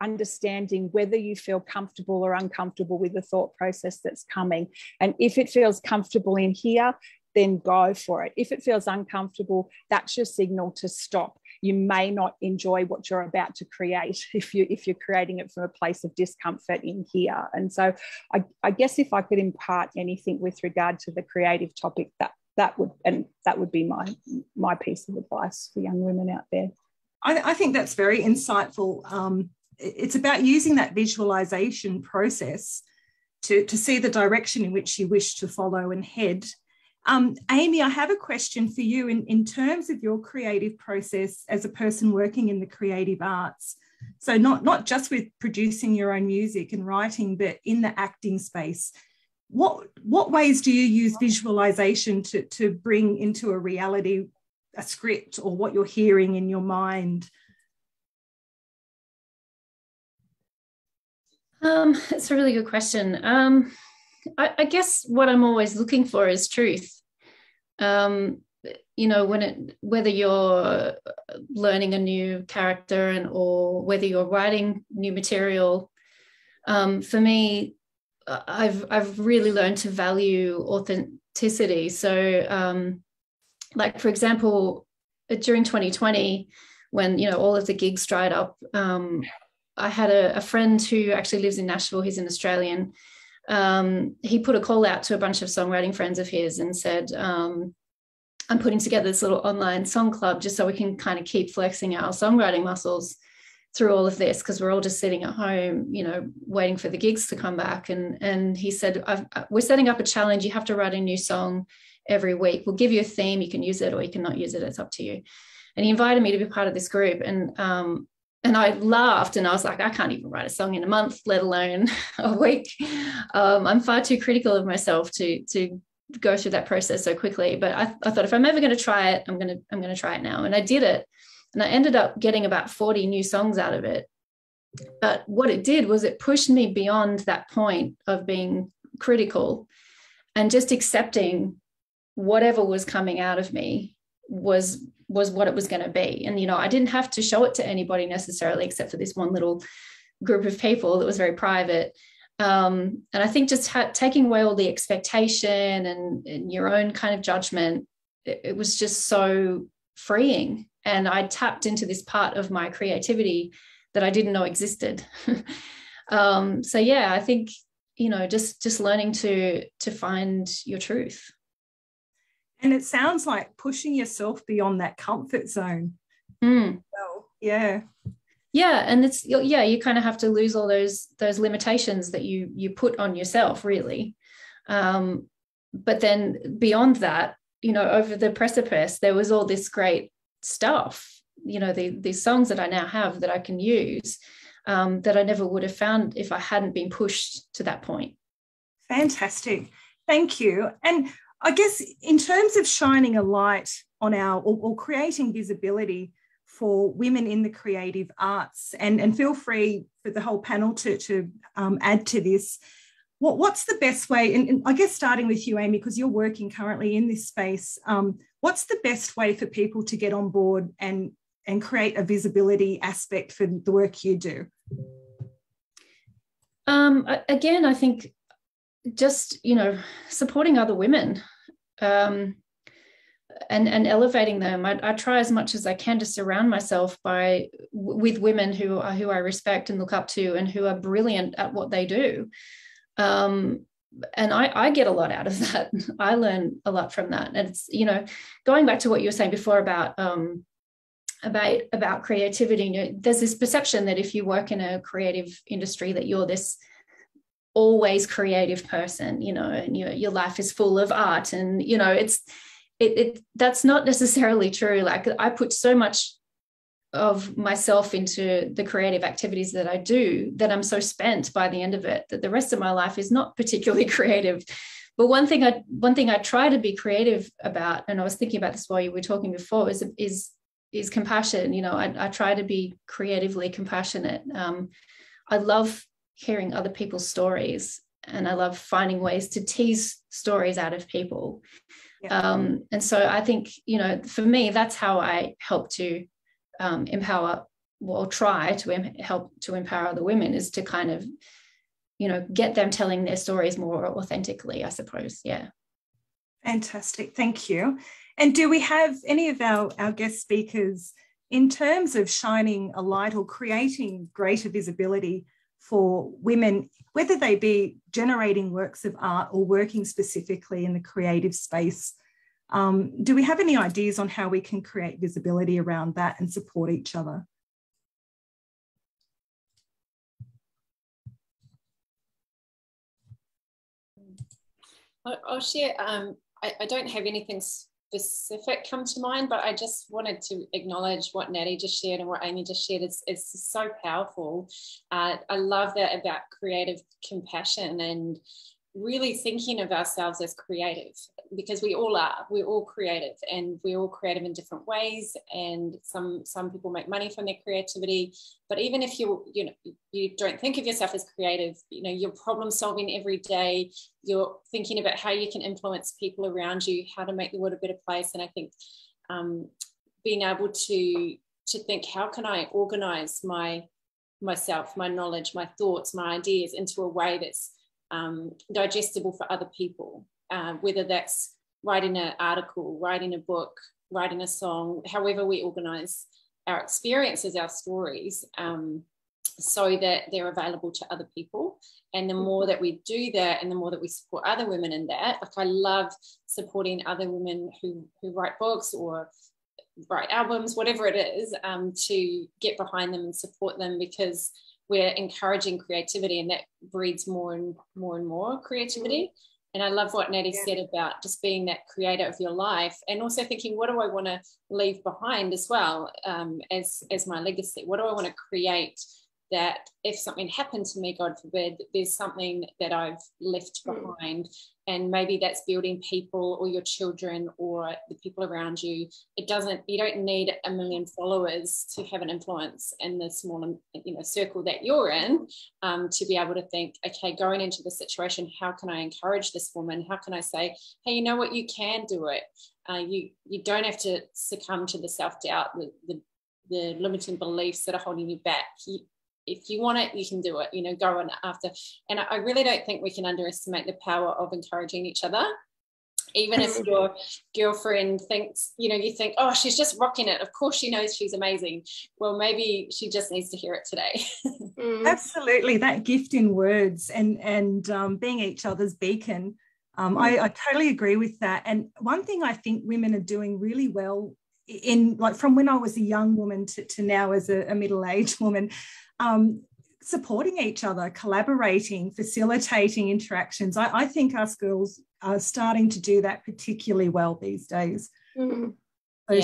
understanding whether you feel comfortable or uncomfortable with the thought process that's coming. And if it feels comfortable in here, then go for it. If it feels uncomfortable, that's your signal to stop. You may not enjoy what you're about to create if you're creating it from a place of discomfort in here. And so I guess if I could impart anything with regard to the creative topic, that would be my piece of advice for young women out there. I think that's very insightful. It's about using that visualization process to see the direction in which you wish to follow and head. Amy, I have a question for you in terms of your creative process as a person working in the creative arts. So not just with producing your own music and writing, but in the acting space. What ways do you use visualization to bring into a reality a script or what you're hearing in your mind? It's a really good question. I guess what I'm always looking for is truth. Whether you're learning a new character or whether you're writing new material, for me, I've really learned to value authenticity. So, like for example, during 2020, when all of the gigs dried up, I had a friend who actually lives in Nashville. He's an Australian. He put a call out to a bunch of songwriting friends of his and said, I'm putting together this little online song club just so we can kind of keep flexing our songwriting muscles through all of this, because we're all just sitting at home, waiting for the gigs to come back. And he said, we're setting up a challenge. You have to write a new song every week. We'll give you a theme. You can use it or you cannot use it. It's up to you. And he invited me to be part of this group. And I laughed and I was like, I can't even write a song in a month, let alone a week. I'm far too critical of myself to go through that process so quickly. But I thought if I'm ever going to try it, I'm going to try it now. And I did it. And I ended up getting about 40 new songs out of it. But what it did was it pushed me beyond that point of being critical and just accepting whatever was coming out of me was what it was going to be. And, I didn't have to show it to anybody necessarily, except for this one little group of people that was very private. And I think just taking away all the expectation and your own kind of judgment, it was just so freeing. And I tapped into this part of my creativity that I didn't know existed. So yeah, I think, just learning to find your truth. And it sounds like pushing yourself beyond that comfort zone. Well, yeah. Yeah. And you kind of have to lose all those limitations that you put on yourself, really. But then beyond that, over the precipice, there was all this great stuff, these songs that I now have that I can use, that I never would have found if I hadn't been pushed to that point. Fantastic. Thank you. And I guess in terms of shining a light on or creating visibility for women in the creative arts, and feel free for the whole panel to add to this, what's the best way, and I guess starting with you, Amy, because you're working currently in this space, what's the best way for people to get on board and create a visibility aspect for the work you do? Again, I think just, supporting other women and elevating them. I try as much as I can to surround myself with women who I respect and look up to and who are brilliant at what they do. I get a lot out of that. I learn a lot from that. And it's, going back to what you were saying before about creativity, there's this perception that if you work in a creative industry that you're this always creative person, and your life is full of art, and that's not necessarily true. Like, I put so much of myself into the creative activities that I do that I'm so spent by the end of it that the rest of my life is not particularly creative. But one thing I try to be creative about, and I was thinking about this while you were talking before, is compassion. I try to be creatively compassionate. I love hearing other people's stories, and I love finding ways to tease stories out of people. Yeah. And so I think, for me, that's how I help to empower, or try to help to empower other women, is to kind of, get them telling their stories more authentically, I suppose. Yeah. Fantastic. Thank you. And do we have any of our guest speakers, in terms of shining a light or creating greater visibility for women, whether they be generating works of art or working specifically in the creative space? Do we have any ideas on how we can create visibility around that and support each other? I'll share. I don't have anything specific come to mind, but I just wanted to acknowledge what Natty just shared and what Amy just shared. It's so powerful. I love that about creative compassion and really thinking of ourselves as creative, because we're all creative, and we're all creative in different ways, and some people make money from their creativity. But even if you don't think of yourself as creative, you're problem solving every day, you're thinking about how you can influence people around you, how to make the world a better place. And I think being able to think, how can I organize myself, my knowledge, my thoughts, my ideas into a way that's digestible for other people, whether that's writing an article, writing a book, writing a song, however we organize our experiences, our stories, so that they're available to other people. And the more that we do that, and the more that we support other women in that, like, I love supporting other women who write books or write albums, whatever it is, to get behind them and support them, because we're encouraging creativity, and that breeds more and more creativity. And I love what Natty said about just being that creator of your life, and also thinking, what do I want to leave behind as well, as my legacy? What do I want to create, that if something happened to me, God forbid, there's something that I've left behind? And maybe that's building people, or your children, or the people around you. You don't need 1 million followers to have an influence in the small, circle that you're in, to be able to think, okay, going into the situation, how can I encourage this woman? How can I say, hey, you know what, you can do it. You don't have to succumb to the self-doubt, the limiting beliefs that are holding you back. If you want it, you can do it, go on after. And I really don't think we can underestimate the power of encouraging each other. Even if your girlfriend thinks, you think, oh, she's just rocking it, of course she knows she's amazing. Well, maybe she just needs to hear it today. Absolutely, that gift in words and being each other's beacon. I totally agree with that. And one thing I think women are doing really well, from when I was a young woman to now as a middle-aged woman, supporting each other, collaborating, facilitating interactions. I think our schools are starting to do that particularly well these days. Can I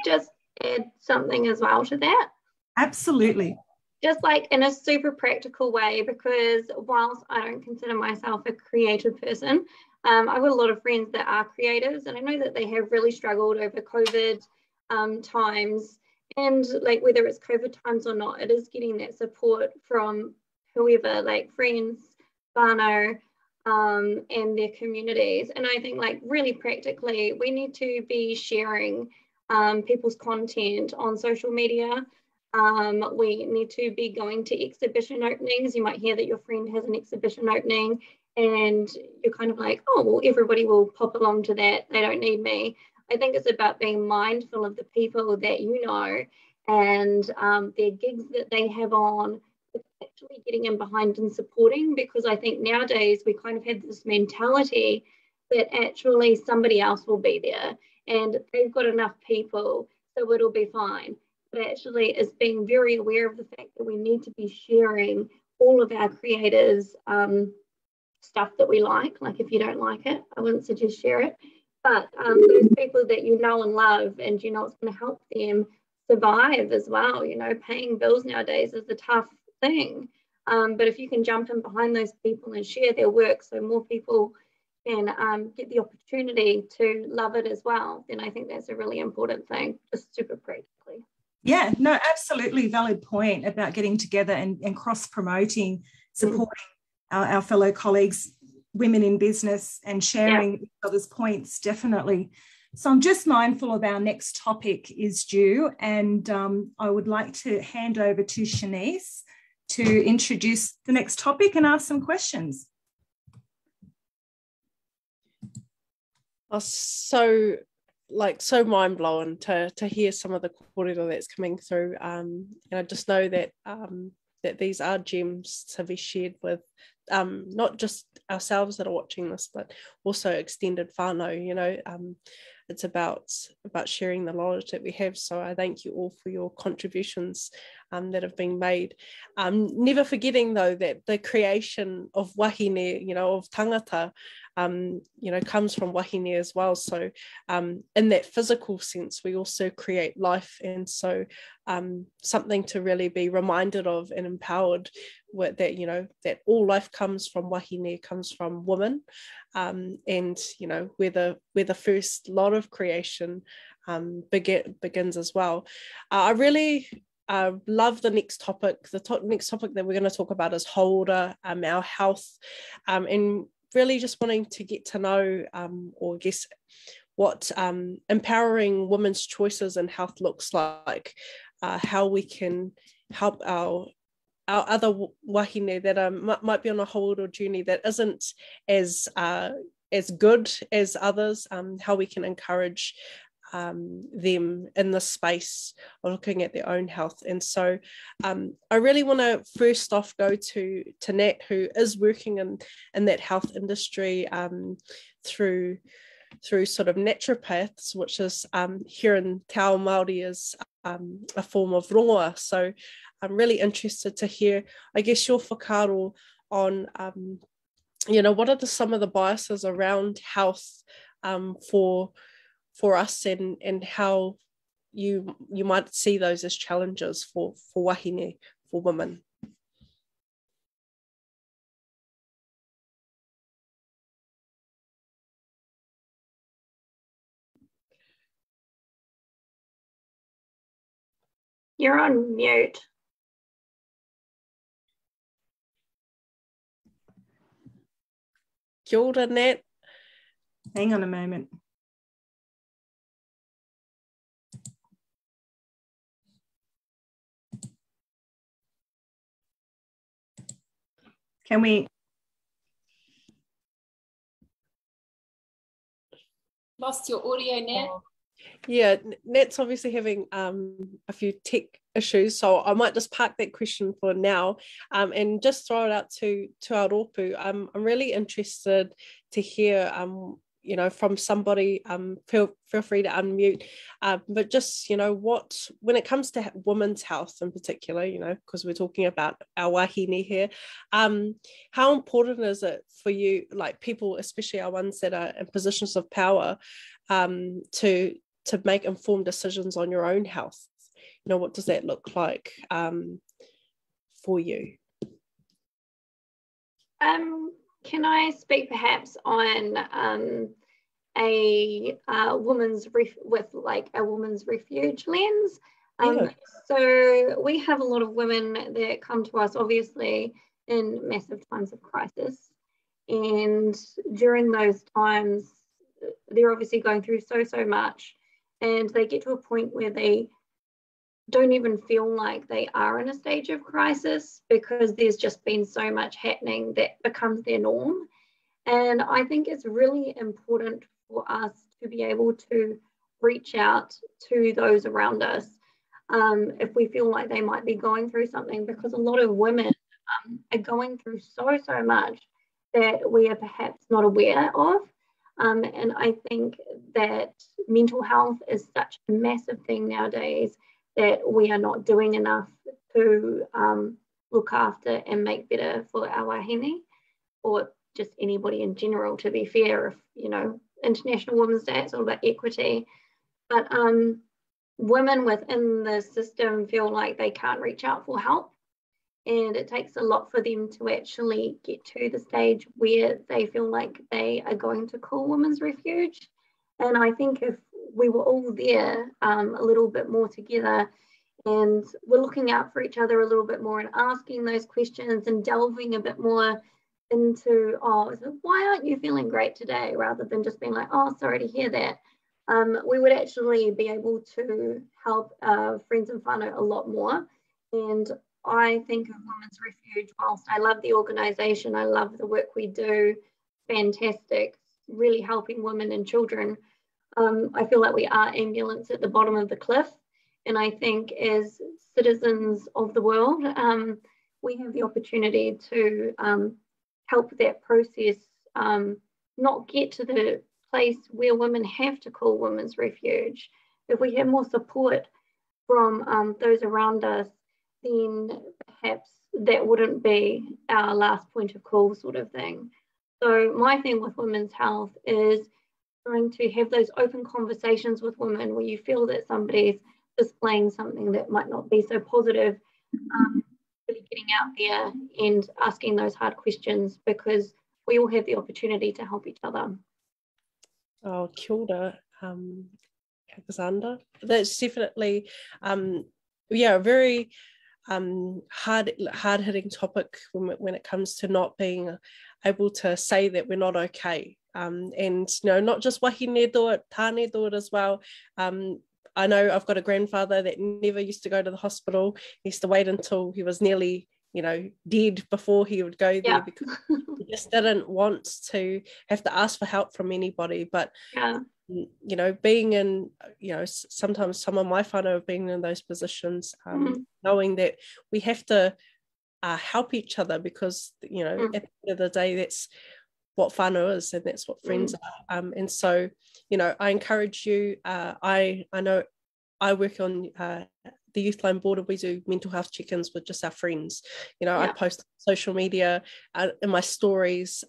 just add something as well to that? Absolutely. Just like in a super practical way, because whilst I don't consider myself a creative person, I've got a lot of friends that are creatives, and I know that they have really struggled over COVID times. And like, whether it's COVID times or not, it is getting that support from whoever, like friends, whānau, and their communities. And I think, like, really practically, we need to be sharing people's content on social media. We need to be going to exhibition openings. You might hear that your friend has an exhibition opening, and you're kind of like, oh, well, everybody will pop along to that. They don't need me. I think it's about being mindful of the people that you know, and their gigs that they have on, actually getting in behind and supporting, because I think nowadays we kind of have this mentality that actually somebody else will be there and they've got enough people, so it'll be fine. But actually is being very aware of the fact that we need to be sharing all of our creators' stuff that we like if you don't like it, I wouldn't suggest share it. But those people that you know and love and you know it's going to help them survive as well. You know, paying bills nowadays is a tough thing. But if you can jump in behind those people and share their work so more people can get the opportunity to love it as well, then I think that's a really important thing, just super practically. Yeah, no, absolutely valid point about getting together and cross-promoting, supporting our fellow colleagues, women in business, and sharing each other's points, definitely. So I'm just mindful of our next topic is due, and I would like to hand over to Shanice to introduce the next topic and ask some questions. So mind-blowing to hear some of the kōrero that's coming through. And I just know that that these are gems to be shared with not just ourselves that are watching this, but also extended whānau. You know, it's about sharing the knowledge that we have. So I thank you all for your contributions that have been made. Never forgetting though that the creation of wahine, you know, of tangata, you know, comes from wahine as well. So in that physical sense, we also create life. And so something to really be reminded of and empowered with that, you know, that all life comes from wahine, comes from women. And, you know, where the first lot of creation begins as well. I really love the next topic. Next topic that we're going to talk about is Haora, our health, and really just wanting to get to know or guess what empowering women's choices and health looks like, how we can help our other wahine that might be on a Haora journey that isn't as good as others, how we can encourage them in the space of looking at their own health. And so I really want to first off go to Nat, who is working in that health industry through sort of naturopaths, which is here in Te Ao Māori is a form of rongoa. So I'm really interested to hear, I guess, your whakaaro on you know, what are some of the biases around health for us, and how you might see those as challenges for wahine, for women. You're on mute. Kia ora, Nat. Hang on a moment. Can we? Lost your audio, Nat. Yeah, Nat's obviously having a few tech issues, so I might just park that question for now and just throw it out to our rōpū. I'm really interested to hear you know, from somebody, feel free to unmute, but just, you know, when it comes to women's health in particular, you know, because we're talking about our wahine here, how important is it for you, like people, especially our ones that are in positions of power, to make informed decisions on your own health? You know, what does that look like for you? Can I speak perhaps on a woman's refuge lens? So we have a lot of women that come to us, obviously, in massive times of crisis, and during those times, they're obviously going through so much, and they get to a point where they don't even feel like they are in a stage of crisis because there's just been so much happening that becomes their norm. And I think it's really important for us to be able to reach out to those around us if we feel like they might be going through something, because a lot of women are going through so much that we are perhaps not aware of. And I think that mental health is such a massive thing nowadays that we are not doing enough to look after and make better for our wahine, or just anybody in general, to be fair. If, you know, International Women's Day, it's all about equity. But women within the system feel like they can't reach out for help. And it takes a lot for them to actually get to the stage where they feel like they are going to call women's refuge. And I think if we were all there a little bit more together, and we're looking out for each other a little bit more and asking those questions and delving a bit more into, oh, so why aren't you feeling great today? Rather than just being like, oh, sorry to hear that. We would actually be able to help our friends and whānau a lot more. And I think of Women's Refuge, whilst I love the organisation, I love the work we do, fantastic, really helping women and children. I feel like we are ambulance at the bottom of the cliff. And I think as citizens of the world, we have the opportunity to help that process not get to the place where women have to call Women's Refuge. If we have more support from those around us, then perhaps that wouldn't be our last point of call, sort of thing. So my thing with women's health is trying to have those open conversations with women where you feel that somebody's displaying something that might not be so positive, really getting out there and asking those hard questions, because we all have the opportunity to help each other. Oh, kia ora, Alexander. That's definitely, a very hard-hitting topic when it comes to not being able to say that we're not okay. And, you know, not just wahine do it, tāne do it as well. I know I've got a grandfather that never used to go to the hospital. He used to wait until he was nearly, you know, dead before he would go there, because he just didn't want to have to ask for help from anybody. But you know, being in, you know, sometimes some of my whānau have been in those positions, knowing that we have to help each other, because, you know, at the end of the day, that's what whānau is, and that's what friends are. And so, you know, I encourage you, I know I work on the Youth Line board, and we do mental health check-ins with just our friends. You know, I post on social media in my stories,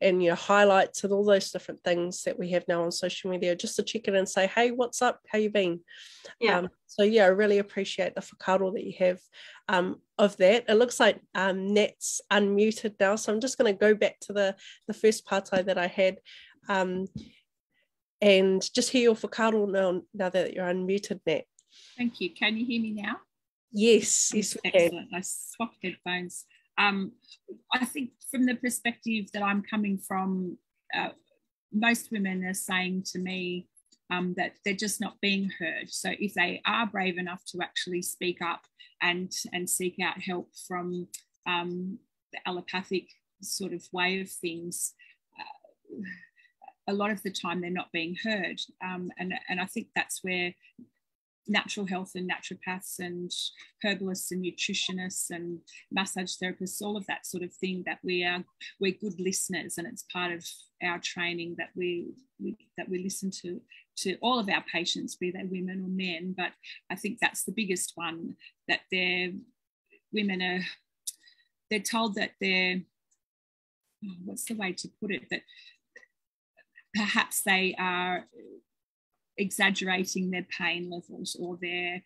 and, you know, highlights and all those different things that we have now on social media, just to check in and say, hey, what's up? How you been? So yeah, I really appreciate the whakaaro that you have of that. It looks like Nat's unmuted now, so I'm just going to go back to the first partai that I had, and just hear your whakaaro now that you're unmuted, Nat. Thank you. Can you hear me now? Yes, we excellent. I swapped headphones. I think from the perspective that I'm coming from, most women are saying to me that they're just not being heard. So if they are brave enough to actually speak up and seek out help from the allopathic sort of way of things, a lot of the time they're not being heard. And I think that's where natural health and naturopaths and herbalists and nutritionists and massage therapists, all of that sort of thing, that we're good listeners, and it's part of our training that we listen to all of our patients, be they women or men. But I think that's the biggest one, that they're told that they're, what's the way to put it, that perhaps they are exaggerating their pain levels, or they're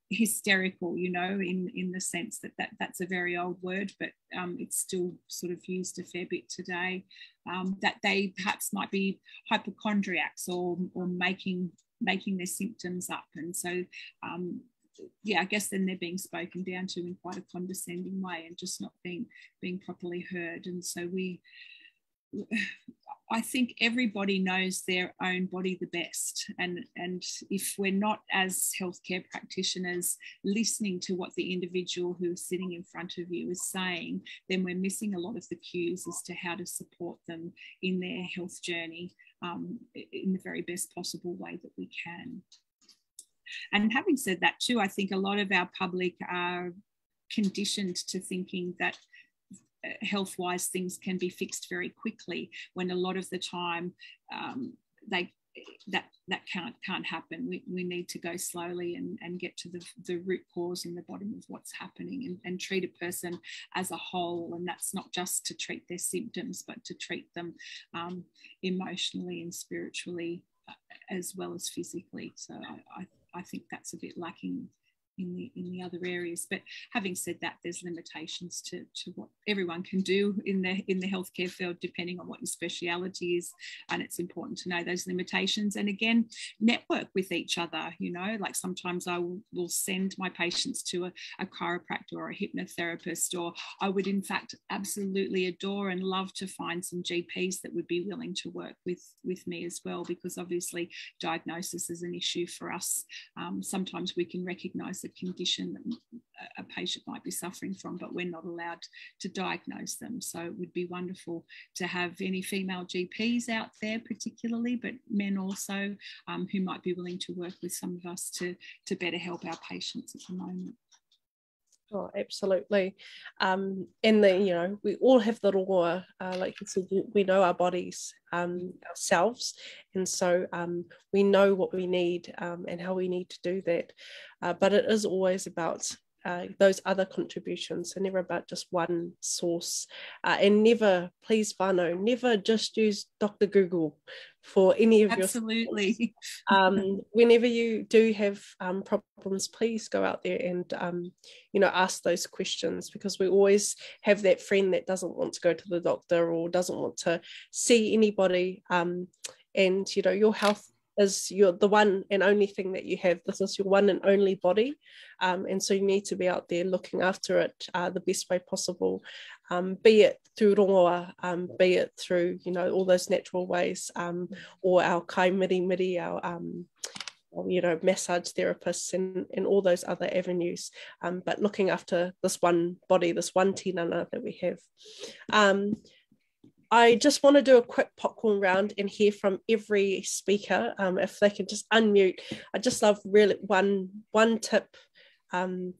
hysterical, you know, in the sense that's a very old word, but it's still sort of used a fair bit today, that they perhaps might be hypochondriacs or making their symptoms up. And so I guess then they're being spoken down to in quite a condescending way, and just not being properly heard. And so I think everybody knows their own body the best, and if we're not, as healthcare practitioners, listening to what the individual who's sitting in front of you is saying, then we're missing a lot of the cues as to how to support them in their health journey in the very best possible way that we can. And having said that too, I think a lot of our public are conditioned to thinking that health-wise things can be fixed very quickly, when a lot of the time that can't happen. We need to go slowly and get to the root cause and the bottom of what's happening, and treat a person as a whole. And that's not just to treat their symptoms, but to treat them emotionally and spiritually as well as physically. So I think that's a bit lacking in the other areas. But having said that, there's limitations to what everyone can do in the healthcare field, depending on what your speciality is, and it's important to know those limitations. And again, network with each other. You know, like sometimes I will send my patients to a chiropractor or a hypnotherapist, or I would in fact absolutely adore and love to find some GPs that would be willing to work with me as well, because obviously diagnosis is an issue for us. Sometimes we can recognise the condition that a patient might be suffering from, but we're not allowed to diagnose them. So it would be wonderful to have any female GPs out there particularly, but men also, who might be willing to work with some of us to better help our patients at the moment. Oh, absolutely. And then, you know, we all have the roa, like you said, we know our bodies ourselves, and so we know what we need and how we need to do that. But it is always about those other contributions, and never about just one source. And never, please whānau, never just use Dr. Google for any of absolutely. Your whenever you do have problems, please go out there and you know, ask those questions, because we always have that friend that doesn't want to go to the doctor or doesn't want to see anybody, and you know, your health is the one and only thing that you have. This is your one and only body, and so you need to be out there looking after it the best way possible, be it through rongoa, be it through, you know, all those natural ways, or our kai miri, our you know, massage therapists and all those other avenues, but looking after this one body, this one tinana that we have. I just want to do a quick popcorn round and hear from every speaker, if they can just unmute. I just love really one tip, one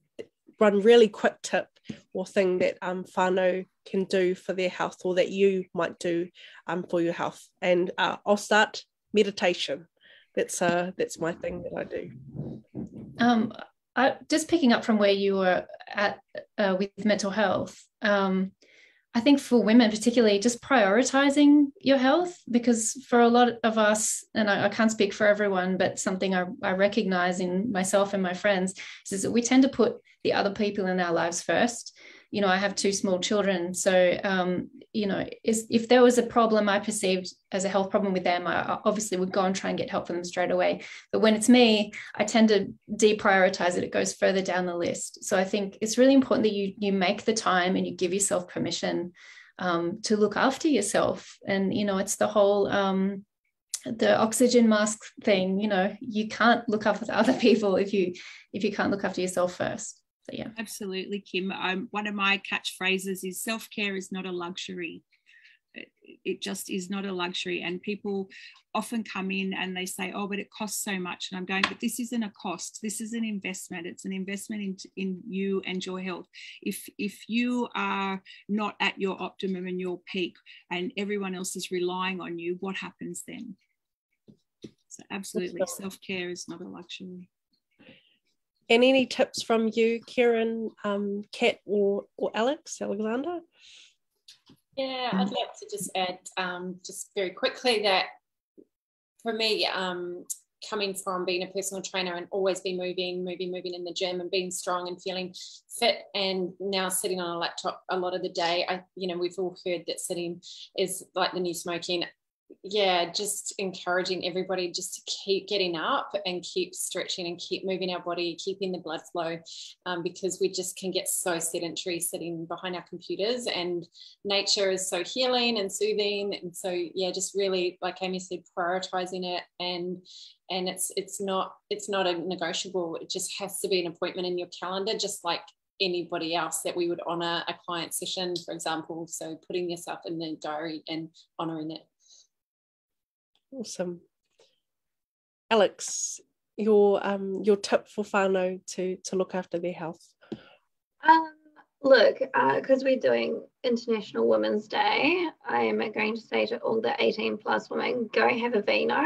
really quick tip or thing that whānau can do for their health, or that you might do for your health. And I'll start meditation. That's my thing that I do. Just picking up from where you were at with mental health, I think for women particularly, just prioritizing your health, because for a lot of us, and I can't speak for everyone, but something I recognize in myself and my friends is that we tend to put the other people in our lives first. You know, I have 2 small children, so you know, if there was a problem I perceived as a health problem with them, I obviously would go and try and get help for them straight away. But when it's me, I tend to deprioritize it. It goes further down the list. So I think it's really important that you make the time and you give yourself permission to look after yourself. And, you know, it's the whole the oxygen mask thing. You know, you can't look after other people if you can't look after yourself first. So, yeah. Absolutely, Kim. One of my catchphrases is self-care is not a luxury. It just is not a luxury. And people often come in and they say, oh, but it costs so much. And I'm going, but this isn't a cost. This is an investment. It's an investment in you and your health. If you are not at your optimum and your peak and everyone else is relying on you, what happens then? So absolutely, self-care is not a luxury. And any tips from you, Kieran, Kat, or Alexander? Yeah, I'd like to just add just very quickly that for me, coming from being a personal trainer and always be moving in the gym and being strong and feeling fit, and now sitting on a laptop a lot of the day, we've all heard that sitting is like the new smoking. Yeah, just encouraging everybody just to keep getting up and keep stretching and keep moving our body, keeping the blood flow, because we just can get so sedentary sitting behind our computers, and nature is so healing and soothing. And so, yeah, just really, like Amy said, prioritizing it, and it's not a negotiable. It just has to be an appointment in your calendar, just like anybody else that we would honor a client session, for example. So putting yourself in the diary and honoring it. Awesome. Alex, your tip for whānau to look after their health? Look, because we're doing International Women's Day, I am going to say to all the 18+ women, go have a vino,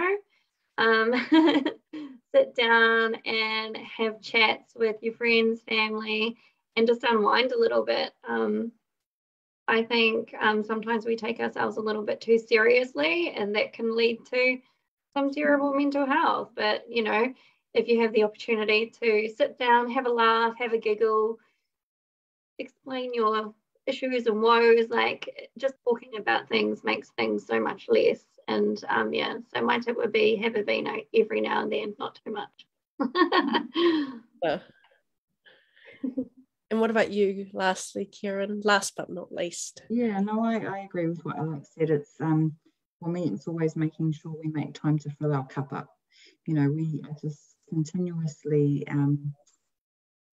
sit down and have chats with your friends, family, and just unwind a little bit. I think sometimes we take ourselves a little bit too seriously, and that can lead to some terrible mental health. But, you know, if you have the opportunity to sit down, have a laugh, have a giggle, explain your issues and woes, like just talking about things makes things so much less. And yeah, so my tip would be have a vino every now and then, not too much. Yeah. And what about you, lastly, Kieran? Last but not least. Yeah, no, I agree with what Alex said. It's for me, it's always making sure we make time to fill our cup up. You know, we are just continuously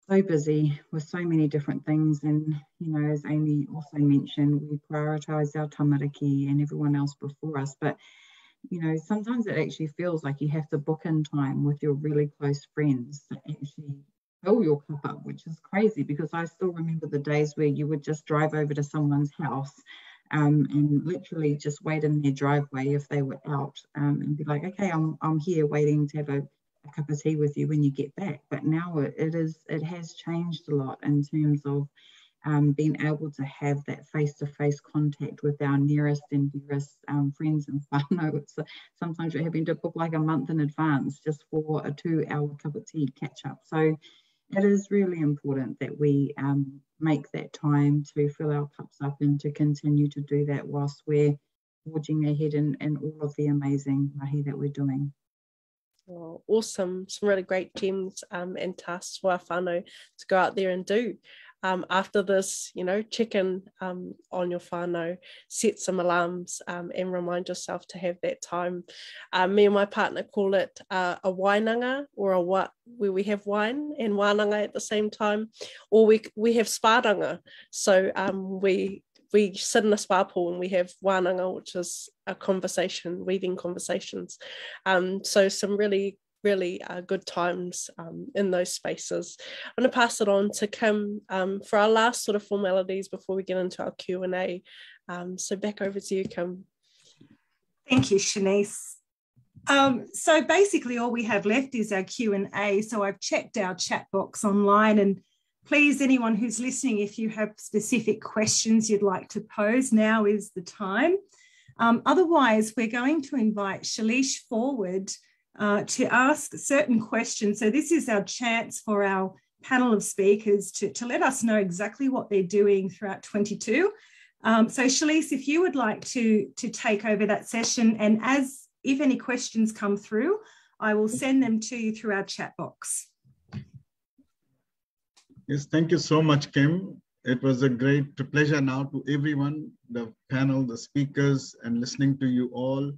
so busy with so many different things, and you know, as Amy also mentioned, we prioritize our tamariki and everyone else before us. But you know, sometimes it actually feels like you have to book in time with your really close friends to actually fill your cup up, which is crazy, because I still remember the days where you would just drive over to someone's house and literally just wait in their driveway if they were out, and be like, okay, I'm here waiting to have a cup of tea with you when you get back. But now it has changed a lot in terms of being able to have that face-to-face contact with our nearest and dearest friends and whānau. It's sometimes we're having to book like a month in advance just for a 2-hour cup of tea catch up. So it is really important that we make that time to fill our cups up and to continue to do that whilst we're forging ahead in all of the amazing mahi that we're doing. Oh, awesome. Some really great gems and tasks for our whānau to go out there and do. After this, you know, check in on your whānau, set some alarms and remind yourself to have that time. Me and my partner call it a wainanga, or where we have wine and wānanga at the same time, or we have sparanga. So we sit in a spa pool and we have wānanga, which is a conversation, weaving conversations. So some really good times in those spaces. I'm going to pass it on to Kim for our last sort of formalities before we get into our Q&A. So back over to you, Kim. Thank you, Shanice. So basically all we have left is our Q&A. So I've checked our chat box online, and please, anyone who's listening, if you have specific questions you'd like to pose, now is the time. Otherwise, we're going to invite Shalish forward to ask certain questions. So this is our chance for our panel of speakers to let us know exactly what they're doing throughout 22. So Shalish, if you would like to take over that session, and if any questions come through, I will send them to you through our chat box. Yes, thank you so much, Kim. It was a great pleasure now to everyone, the panel, the speakers, and listening to you all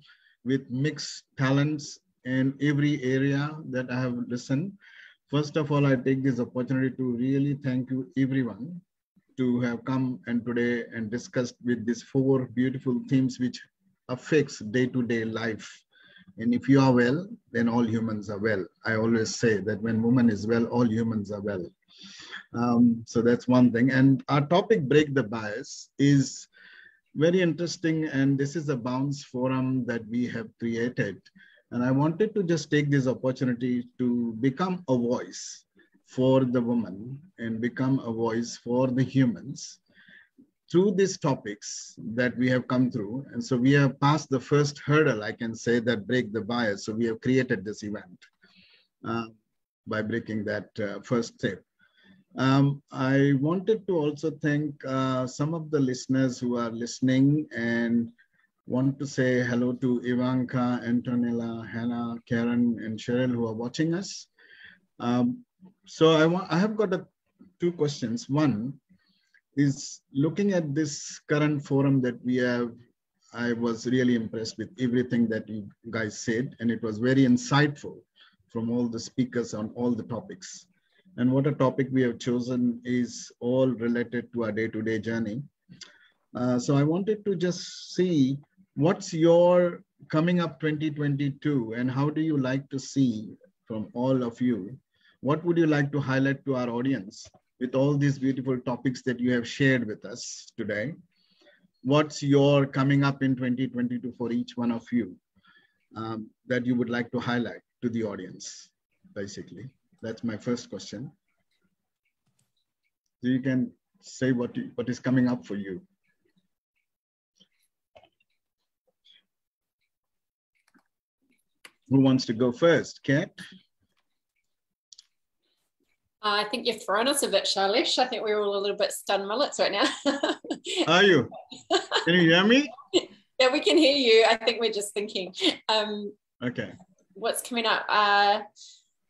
with mixed talents in every area that I have listened. First of all, I take this opportunity to really thank you everyone to have come and today and discussed with these 4 beautiful themes which affects day-to-day life. And if you are well, then all humans are well. I always say that when woman is well, all humans are well. So that's one thing. And our topic, Break the Bias, is very interesting. And this is a bounce forum that we have created. And I wanted to just take this opportunity to become a voice for the woman and become a voice for the humans through these topics that we have come through. And so we have passed the first hurdle, I can say, that break the bias. So we have created this event by breaking that first step. I wanted to also thank some of the listeners who are listening, and want to say hello to Ivanka, Antonella, Hannah, Karen, and Cheryl who are watching us. So I have got 2 questions. One is, looking at this current forum that we have, I was really impressed with everything that you guys said, and it was very insightful from all the speakers on all the topics. And what a topic we have chosen is all related to our day-to-day journey. So I wanted to just see what's your coming up 2022, and how do you like to see from all of you? What would you like to highlight to our audience with all these beautiful topics that you have shared with us today, what's your coming up in 2022 for each one of you that you would like to highlight to the audience, basically? That's my first question. So you can say what is coming up for you. Who wants to go first? Kat? I think you've thrown us a bit, Shailesh. I think we're all a little bit stunned mullets right now. Are you? Can you hear me? Yeah, we can hear you. I think we're just thinking. Okay. What's coming up?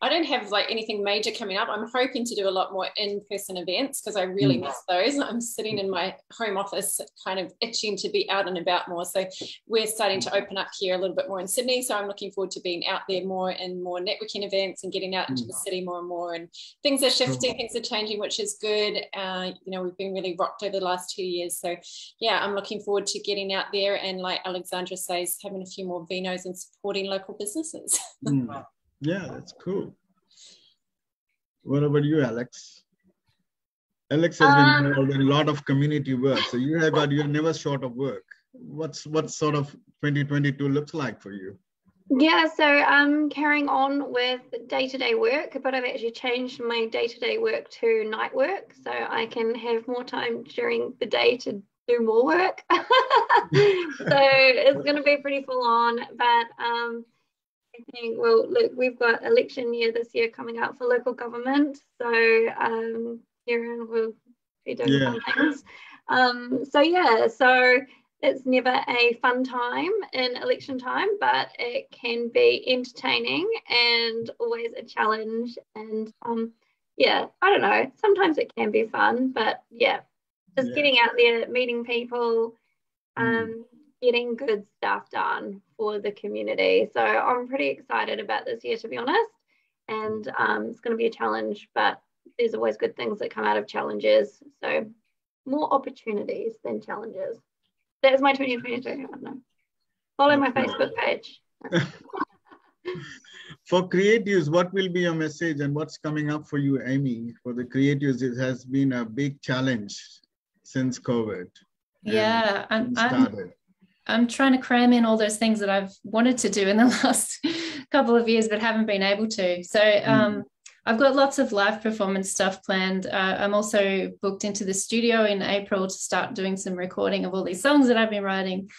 I don't have like anything major coming up. I'm hoping to do a lot more in-person events because I really miss those. I'm sitting in my home office kind of itching to be out and about more. So we're starting to open up here a little bit more in Sydney. So I'm looking forward to being out there more and more networking events and getting out into the city more and more. And things are shifting, things are changing, which is good. You know, we've been really rocked over the last 2 years. So yeah, I'm looking forward to getting out there and, like Alexandra says, having a few more vinos and supporting local businesses. Yeah, that's cool. What about you, Alex? Alex has been involved in a lot of community work. So you're never short of work. What sort of 2022 looks like for you? Yeah, so I'm carrying on with day-to-day work, but I've actually changed my day-to-day work to night work, so I can have more time during the day to do more work. So it's going to be pretty full on, but I think, well, look, we've got election year this year coming up for local government, so Kieran will be doing fun things. So it's never a fun time in election time, but it can be entertaining and always a challenge. And yeah, I don't know, sometimes it can be fun, but yeah, just getting out there, meeting people, getting good stuff done for the community. So I'm pretty excited about this year, to be honest. And it's going to be a challenge, but there's always good things that come out of challenges. So more opportunities than challenges. That's my 2022. I don't know. Follow my Facebook page. For creatives, what will be your message and what's coming up for you, Amy? For the creatives, it has been a big challenge since COVID. Yeah, I'm trying to cram in all those things that I've wanted to do in the last couple of years, but haven't been able to. So I've got lots of live performance stuff planned. I'm also booked into the studio in April to start doing some recording of all these songs that I've been writing.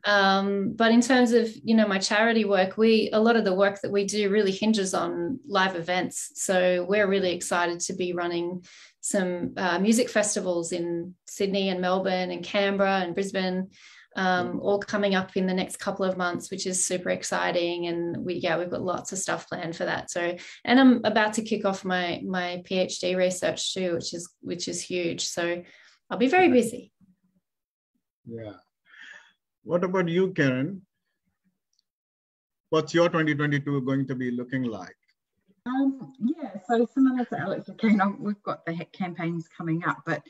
But in terms of, you know, my charity work, a lot of the work that we do really hinges on live events. So we're really excited to be running some music festivals in Sydney and Melbourne and Canberra and Brisbane, all coming up in the next couple of months, which is super exciting. And we've got lots of stuff planned for that. So, and I'm about to kick off my PhD research too, which is huge. So I'll be very busy. Yeah. What about you, Karen? What's your 2022 going to be looking like? Yeah, so similar to Alex, again, we've got the campaigns coming up, but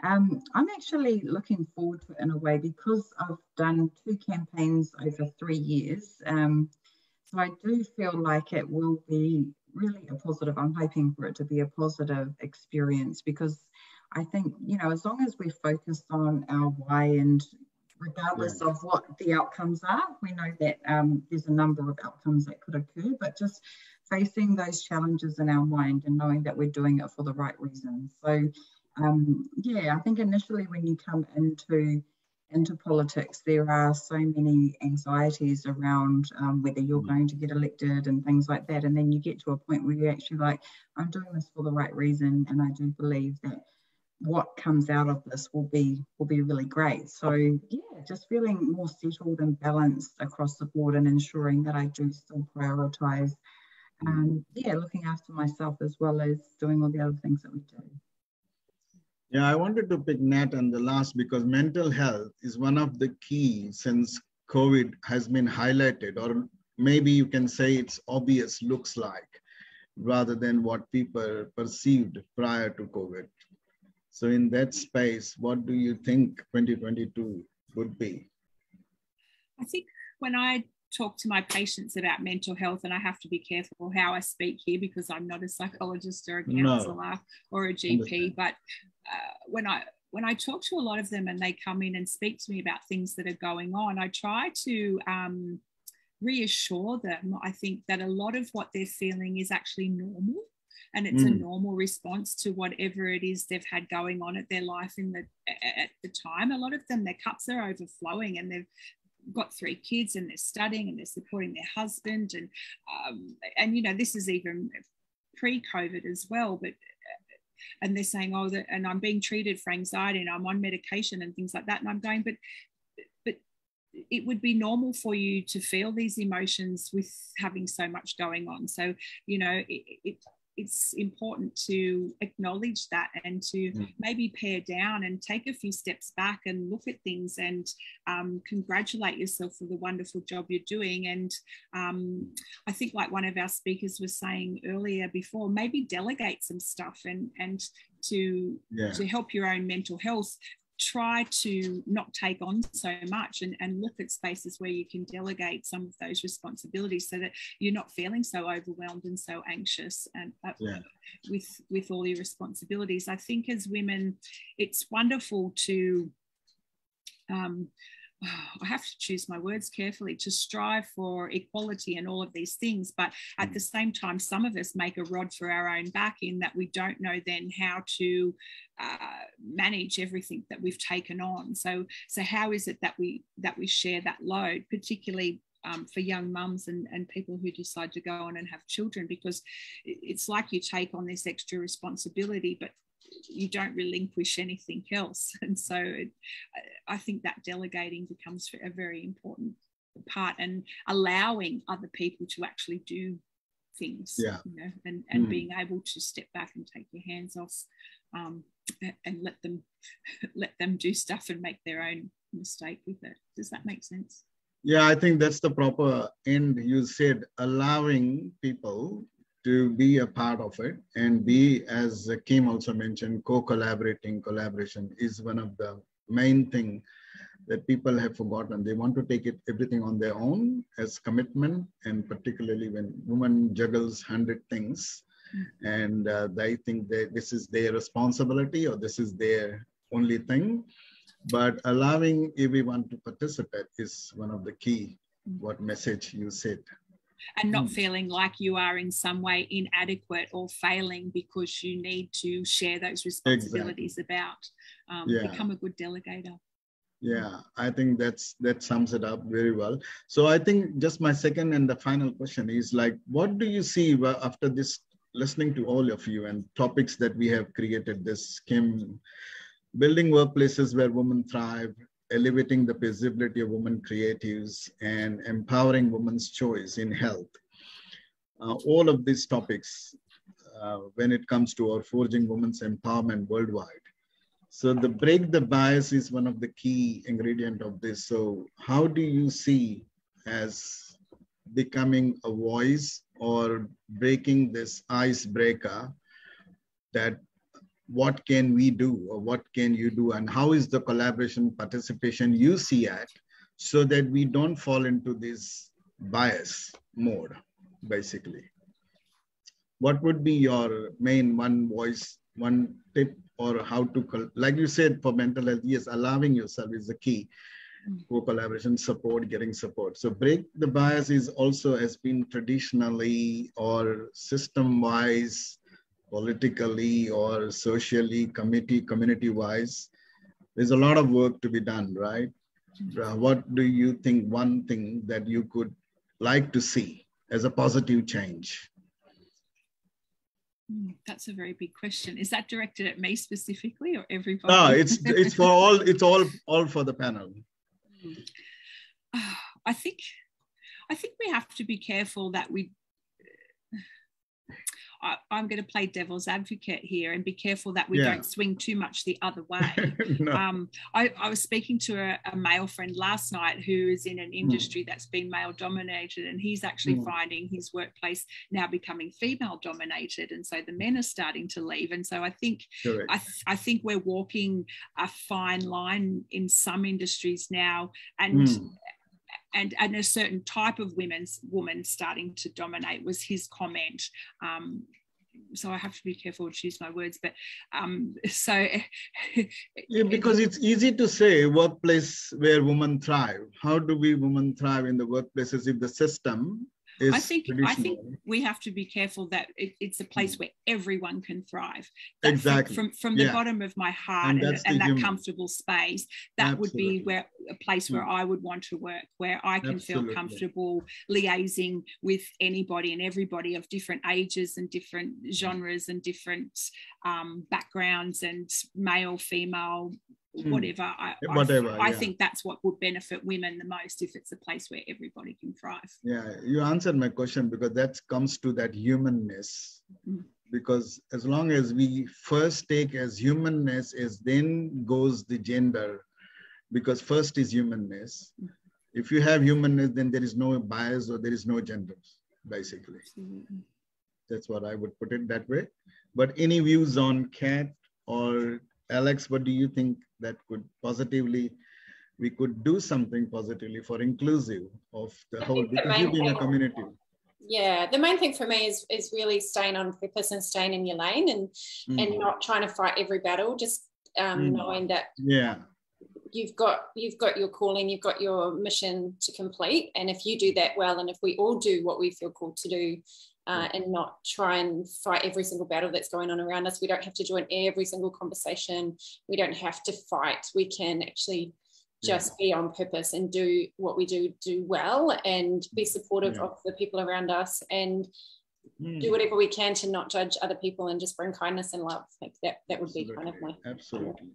I'm actually looking forward to it in a way because I've done 2 campaigns over 3 years. So I do feel like it will be really a positive. I'm hoping for it to be a positive experience because I think, you know, as long as we focus on our why and regardless of what the outcomes are, we know that there's a number of outcomes that could occur, but just facing those challenges in our mind and knowing that we're doing it for the right reasons. So yeah, I think initially when you come into politics, there are so many anxieties around whether you're going to get elected and things like that. And then you get to a point where you're actually like, I'm doing this for the right reason. And I do believe that what comes out of this will be really great. So yeah, just feeling more settled and balanced across the board and ensuring that I do still prioritize looking after myself as well as doing all the other things that we do. Yeah, I wanted to pick Nat on the last because mental health is one of the keys since COVID has been highlighted, or maybe you can say it's obvious looks like, rather than what people perceived prior to COVID. So in that space, what do you think 2022 would be? I think when I talk to my patients about mental health, and I have to be careful how I speak here because I'm not a psychologist or a counsellor or a GP, but when I talk to a lot of them and they come in and speak to me about things that are going on, I try to reassure them. I think that a lot of what they're feeling is actually normal, and it's a normal response to whatever it is they've had going on at their life at the time. A lot of them, their cups are overflowing, and they've got 3 kids and they're studying and they're supporting their husband, and you know, this is even pre-COVID as well, but and they're saying, oh, and I'm being treated for anxiety and I'm on medication and things like that, and I'm going, but it would be normal for you to feel these emotions with having so much going on. So, you know, it's important to acknowledge that and to maybe pare down and take a few steps back and look at things and congratulate yourself for the wonderful job you're doing. And I think, like one of our speakers was saying earlier before, maybe delegate some stuff and to help your own mental health. Try to not take on so much and look at spaces where you can delegate some of those responsibilities so that you're not feeling so overwhelmed and so anxious and with all your responsibilities. I think as women, it's wonderful to I have to choose my words carefully, to strive for equality and all of these things. But at the same time, some of us make a rod for our own back in that we don't know then how to manage everything that we've taken on. So how is it that we share that load, particularly for young mums and people who decide to go on and have children? Because it's like you take on this extra responsibility, but you don't relinquish anything else. And so I think that delegating becomes a very important part, and allowing other people to actually do things, you know, and being able to step back and take your hands off and let them do stuff and make their own mistake with it. Does that make sense? Yeah, I think that's the proper end. You said allowing people to be a part of it and be, as Kim also mentioned, collaboration is one of the main thing that people have forgotten. They want to take everything on their own as commitment, and particularly when woman juggles 100 things and they think that this is their responsibility or this is their only thing. But allowing everyone to participate is one of the key, what message you said. And not feeling like you are in some way inadequate or failing because you need to share those responsibilities about. Become a good delegator. Yeah, I think that sums it up very well. So I think just my second and the final question is, like, what do you see after this, listening to all of you and topics that we have created, this Kim, building workplaces where women thrive, elevating the visibility of women creatives, and empowering women's choice in health. All of these topics, when it comes to our forging women's empowerment worldwide. So the break the bias is one of the key ingredient of this. So how do you see as becoming a voice or breaking this icebreaker, that what can we do or what can you do, and how is the collaboration participation you see at, so that we don't fall into this bias mode, basically? What would be your main one voice, one tip, or how to, like you said, for mental health, yes, allowing yourself is the key. Co-collaboration, support, getting support. So break the bias is also has been traditionally or system-wise, politically or socially, community-wise, there's a lot of work to be done, right? What do you think one thing that you could like to see as a positive change? That's a very big question. Is that directed at me specifically or everybody? No, it's for all. It's all for the panel. I think we have to be careful that I'm going to play devil's advocate here and be careful that we don't swing too much the other way. No. I was speaking to a male friend last night who is in an industry that's been male dominated, and he's actually finding his workplace now becoming female dominated, and so the men are starting to leave. And so I think I think we're walking a fine line in some industries now, and and a certain type of woman starting to dominate was his comment. So I have to be careful to choose my words, but yeah, because it's easy to say workplace where women thrive. How do we women thrive in the workplaces if the system is I think we have to be careful that it's a place where everyone can thrive. That exactly. From the bottom of my heart and that comfortable space, that Absolutely. would be a place where I would want to work, where I can feel comfortable liaising with anybody and everybody of different ages and different genres and different backgrounds and male, female, whatever. I think that's what would benefit women the most, if it's a place where everybody can thrive. Yeah, you answered my question, because that comes to that humanness. Because as long as we first take as humanness, as then goes the gender, because first is humanness. If you have humanness, then there is no bias or there is no gender, basically. That's what I would put it that way. But any views on Kat or Alex, what do you think that could we could do something positively for inclusive of the whole, because you've been a community. Yeah, the main thing for me is really staying on purpose and staying in your lane and not trying to fight every battle, just knowing that you've got your calling, you've got your mission to complete, and if you do that well, and if we all do what we feel called to do, and not try and fight every single battle that's going on around us. We don't have to join every single conversation. We don't have to fight. We can actually just be on purpose and do what we do well, and be supportive of the people around us, and do whatever we can to not judge other people and just bring kindness and love. Like that would be kind of my... Absolutely.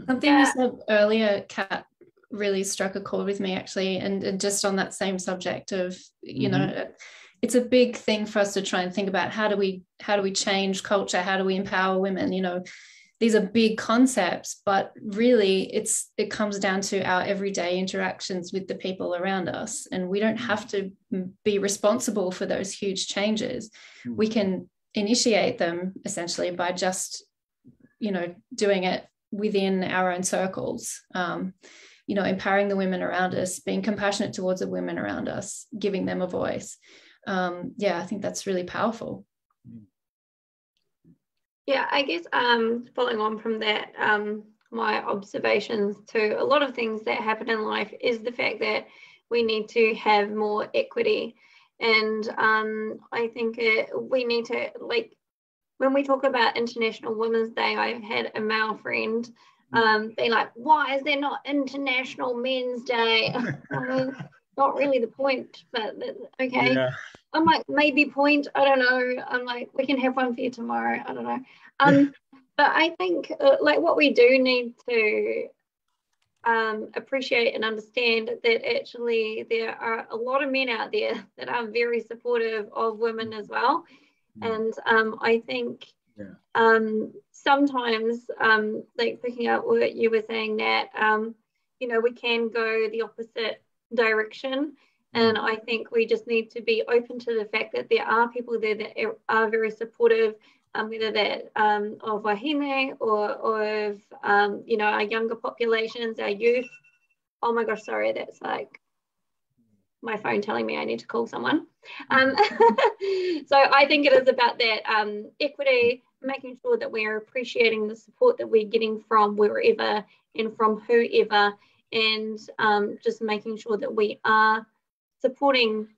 Something you said earlier, Kat, really struck a chord with me, actually, and just on that same subject of, you know, it's a big thing for us to try and think about how do we change culture, how do we empower women. You know, these are big concepts, but really it comes down to our everyday interactions with the people around us, and we don't have to be responsible for those huge changes. We can initiate them essentially by just, you know, doing it within our own circles, you know, empowering the women around us, being compassionate towards the women around us, giving them a voice. I think that's really powerful. Yeah, I guess following on from that, my observations to a lot of things that happen in life is the fact that we need to have more equity. And I think we need to, like, when we talk about International Women's Day, I've had a male friend be like, why is there not International Men's Day? Not really the point, but okay. Yeah. I'm like, maybe point, I don't know. I'm like, we can have one for you tomorrow. I don't know. But I think like what we do need to appreciate and understand that actually there are a lot of men out there that are very supportive of women as well. And I think sometimes, like picking up what you were saying, Nat, you know, we can go the opposite direction. And I think we just need to be open to the fact that there are people there that are very supportive, whether that of wahine or of, you know, our younger populations, our youth. Oh my gosh, sorry, that's like my phone telling me I need to call someone. So I think it is about that equity, making sure that we are appreciating the support that we're getting from wherever and from whoever, and just making sure that we are supporting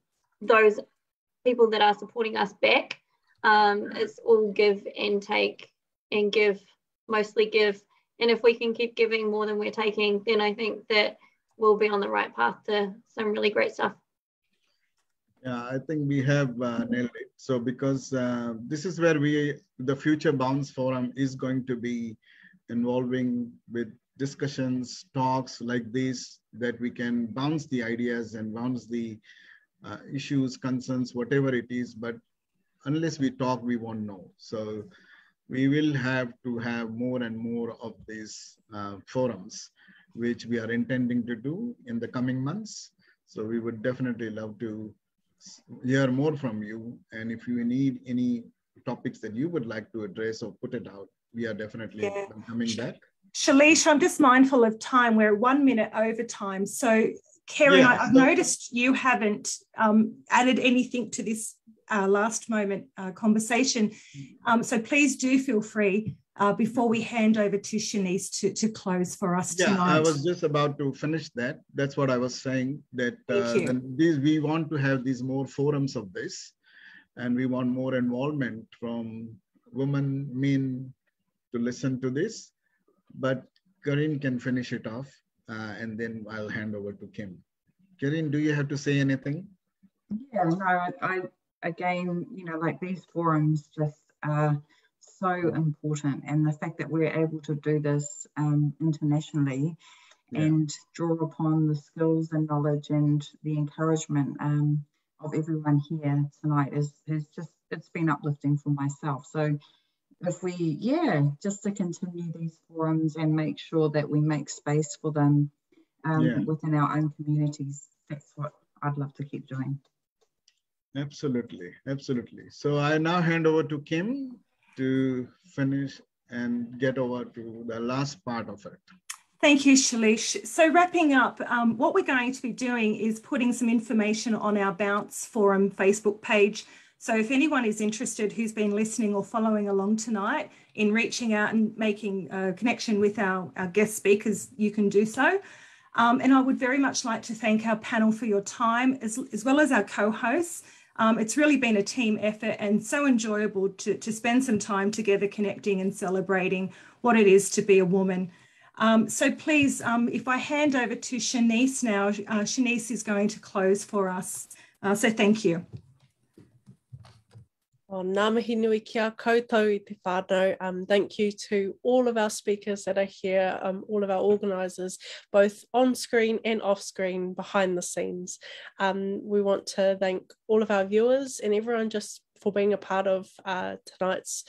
those people that are supporting us back. It's all give and take, and give, mostly give. And if we can keep giving more than we're taking, then I think that we'll be on the right path to some really great stuff. Yeah, I think we have nailed it. So because this is where the Future Bounce Forum is going to be involving with discussions, talks like this, that we can bounce the ideas and bounce the issues, concerns, whatever it is. But unless we talk, we won't know. So we will have to have more and more of these forums, which we are intending to do in the coming months. So we would definitely love to hear more from you. And if you need any topics that you would like to address or put it out, we are definitely coming back. Shalisha, I'm just mindful of time. We're 1 minute over time. So Karen, I've noticed you haven't added anything to this last moment conversation. So please do feel free before we hand over to Shanice to close for us tonight. I was just about to finish that. That's what I was saying, that we want to have these more forums of this, and we want more involvement from women, men to listen to this. But Karin can finish it off, and then I'll hand over to Kim. Karin, do you have to say anything? Yeah, no, I again, you know, like these forums just are so important, and the fact that we're able to do this internationally and draw upon the skills and knowledge and the encouragement of everyone here tonight is just, it's been uplifting for myself. So if we, just to continue these forums and make sure that we make space for them within our own communities, that's what I'd love to keep doing. Absolutely, absolutely. So I now hand over to Kim to finish and get over to the last part of it. Thank you, Shalish. So wrapping up, what we're going to be doing is putting some information on our Bounce Forum Facebook page. So if anyone is interested who's been listening or following along tonight in reaching out and making a connection with our guest speakers, you can do so. And I would very much like to thank our panel for your time, as well as our co-hosts. It's really been a team effort and so enjoyable to spend some time together connecting and celebrating what it is to be a woman. So please, if I hand over to Shanice now, Shanice is going to close for us. So thank you. Ngā mihi nui kia koutou I te whānau. Thank you to all of our speakers that are here, all of our organisers, both on screen and off screen, behind the scenes. We want to thank all of our viewers and everyone just for being a part of tonight's,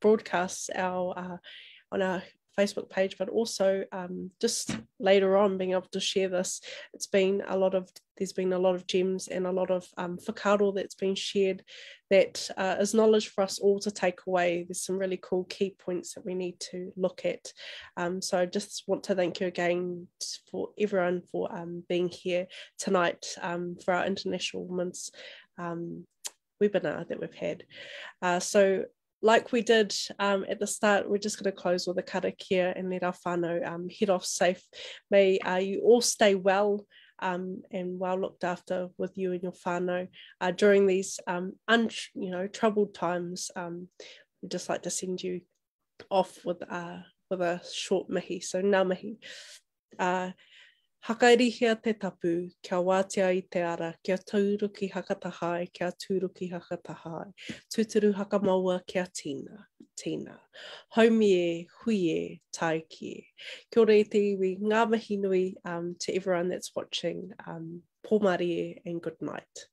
broadcasts on our Facebook page, but also just later on being able to share this. There's been a lot of gems and a lot of whakaaro that's been shared that is knowledge for us all to take away. There's some really cool key points that we need to look at. So I just want to thank you again for everyone for being here tonight for our International Women's webinar that we've had. So like we did at the start, we're just going to close with a karakia and let our whānau head off safe. May you all stay well and well looked after with you and your whānau during these troubled times. We'd just like to send you off with a short mihi. So ngā mihi. Hakairihia te tapu, kia wātea I te ara, kia tauruki hakatahai, kia tūruki hakatahai, tūturu hakamaua kia tīna. Haumi e, hui e, taiki e. Kia ora te iwi, ngā mihi nui to everyone that's watching. Pōmari e and good night.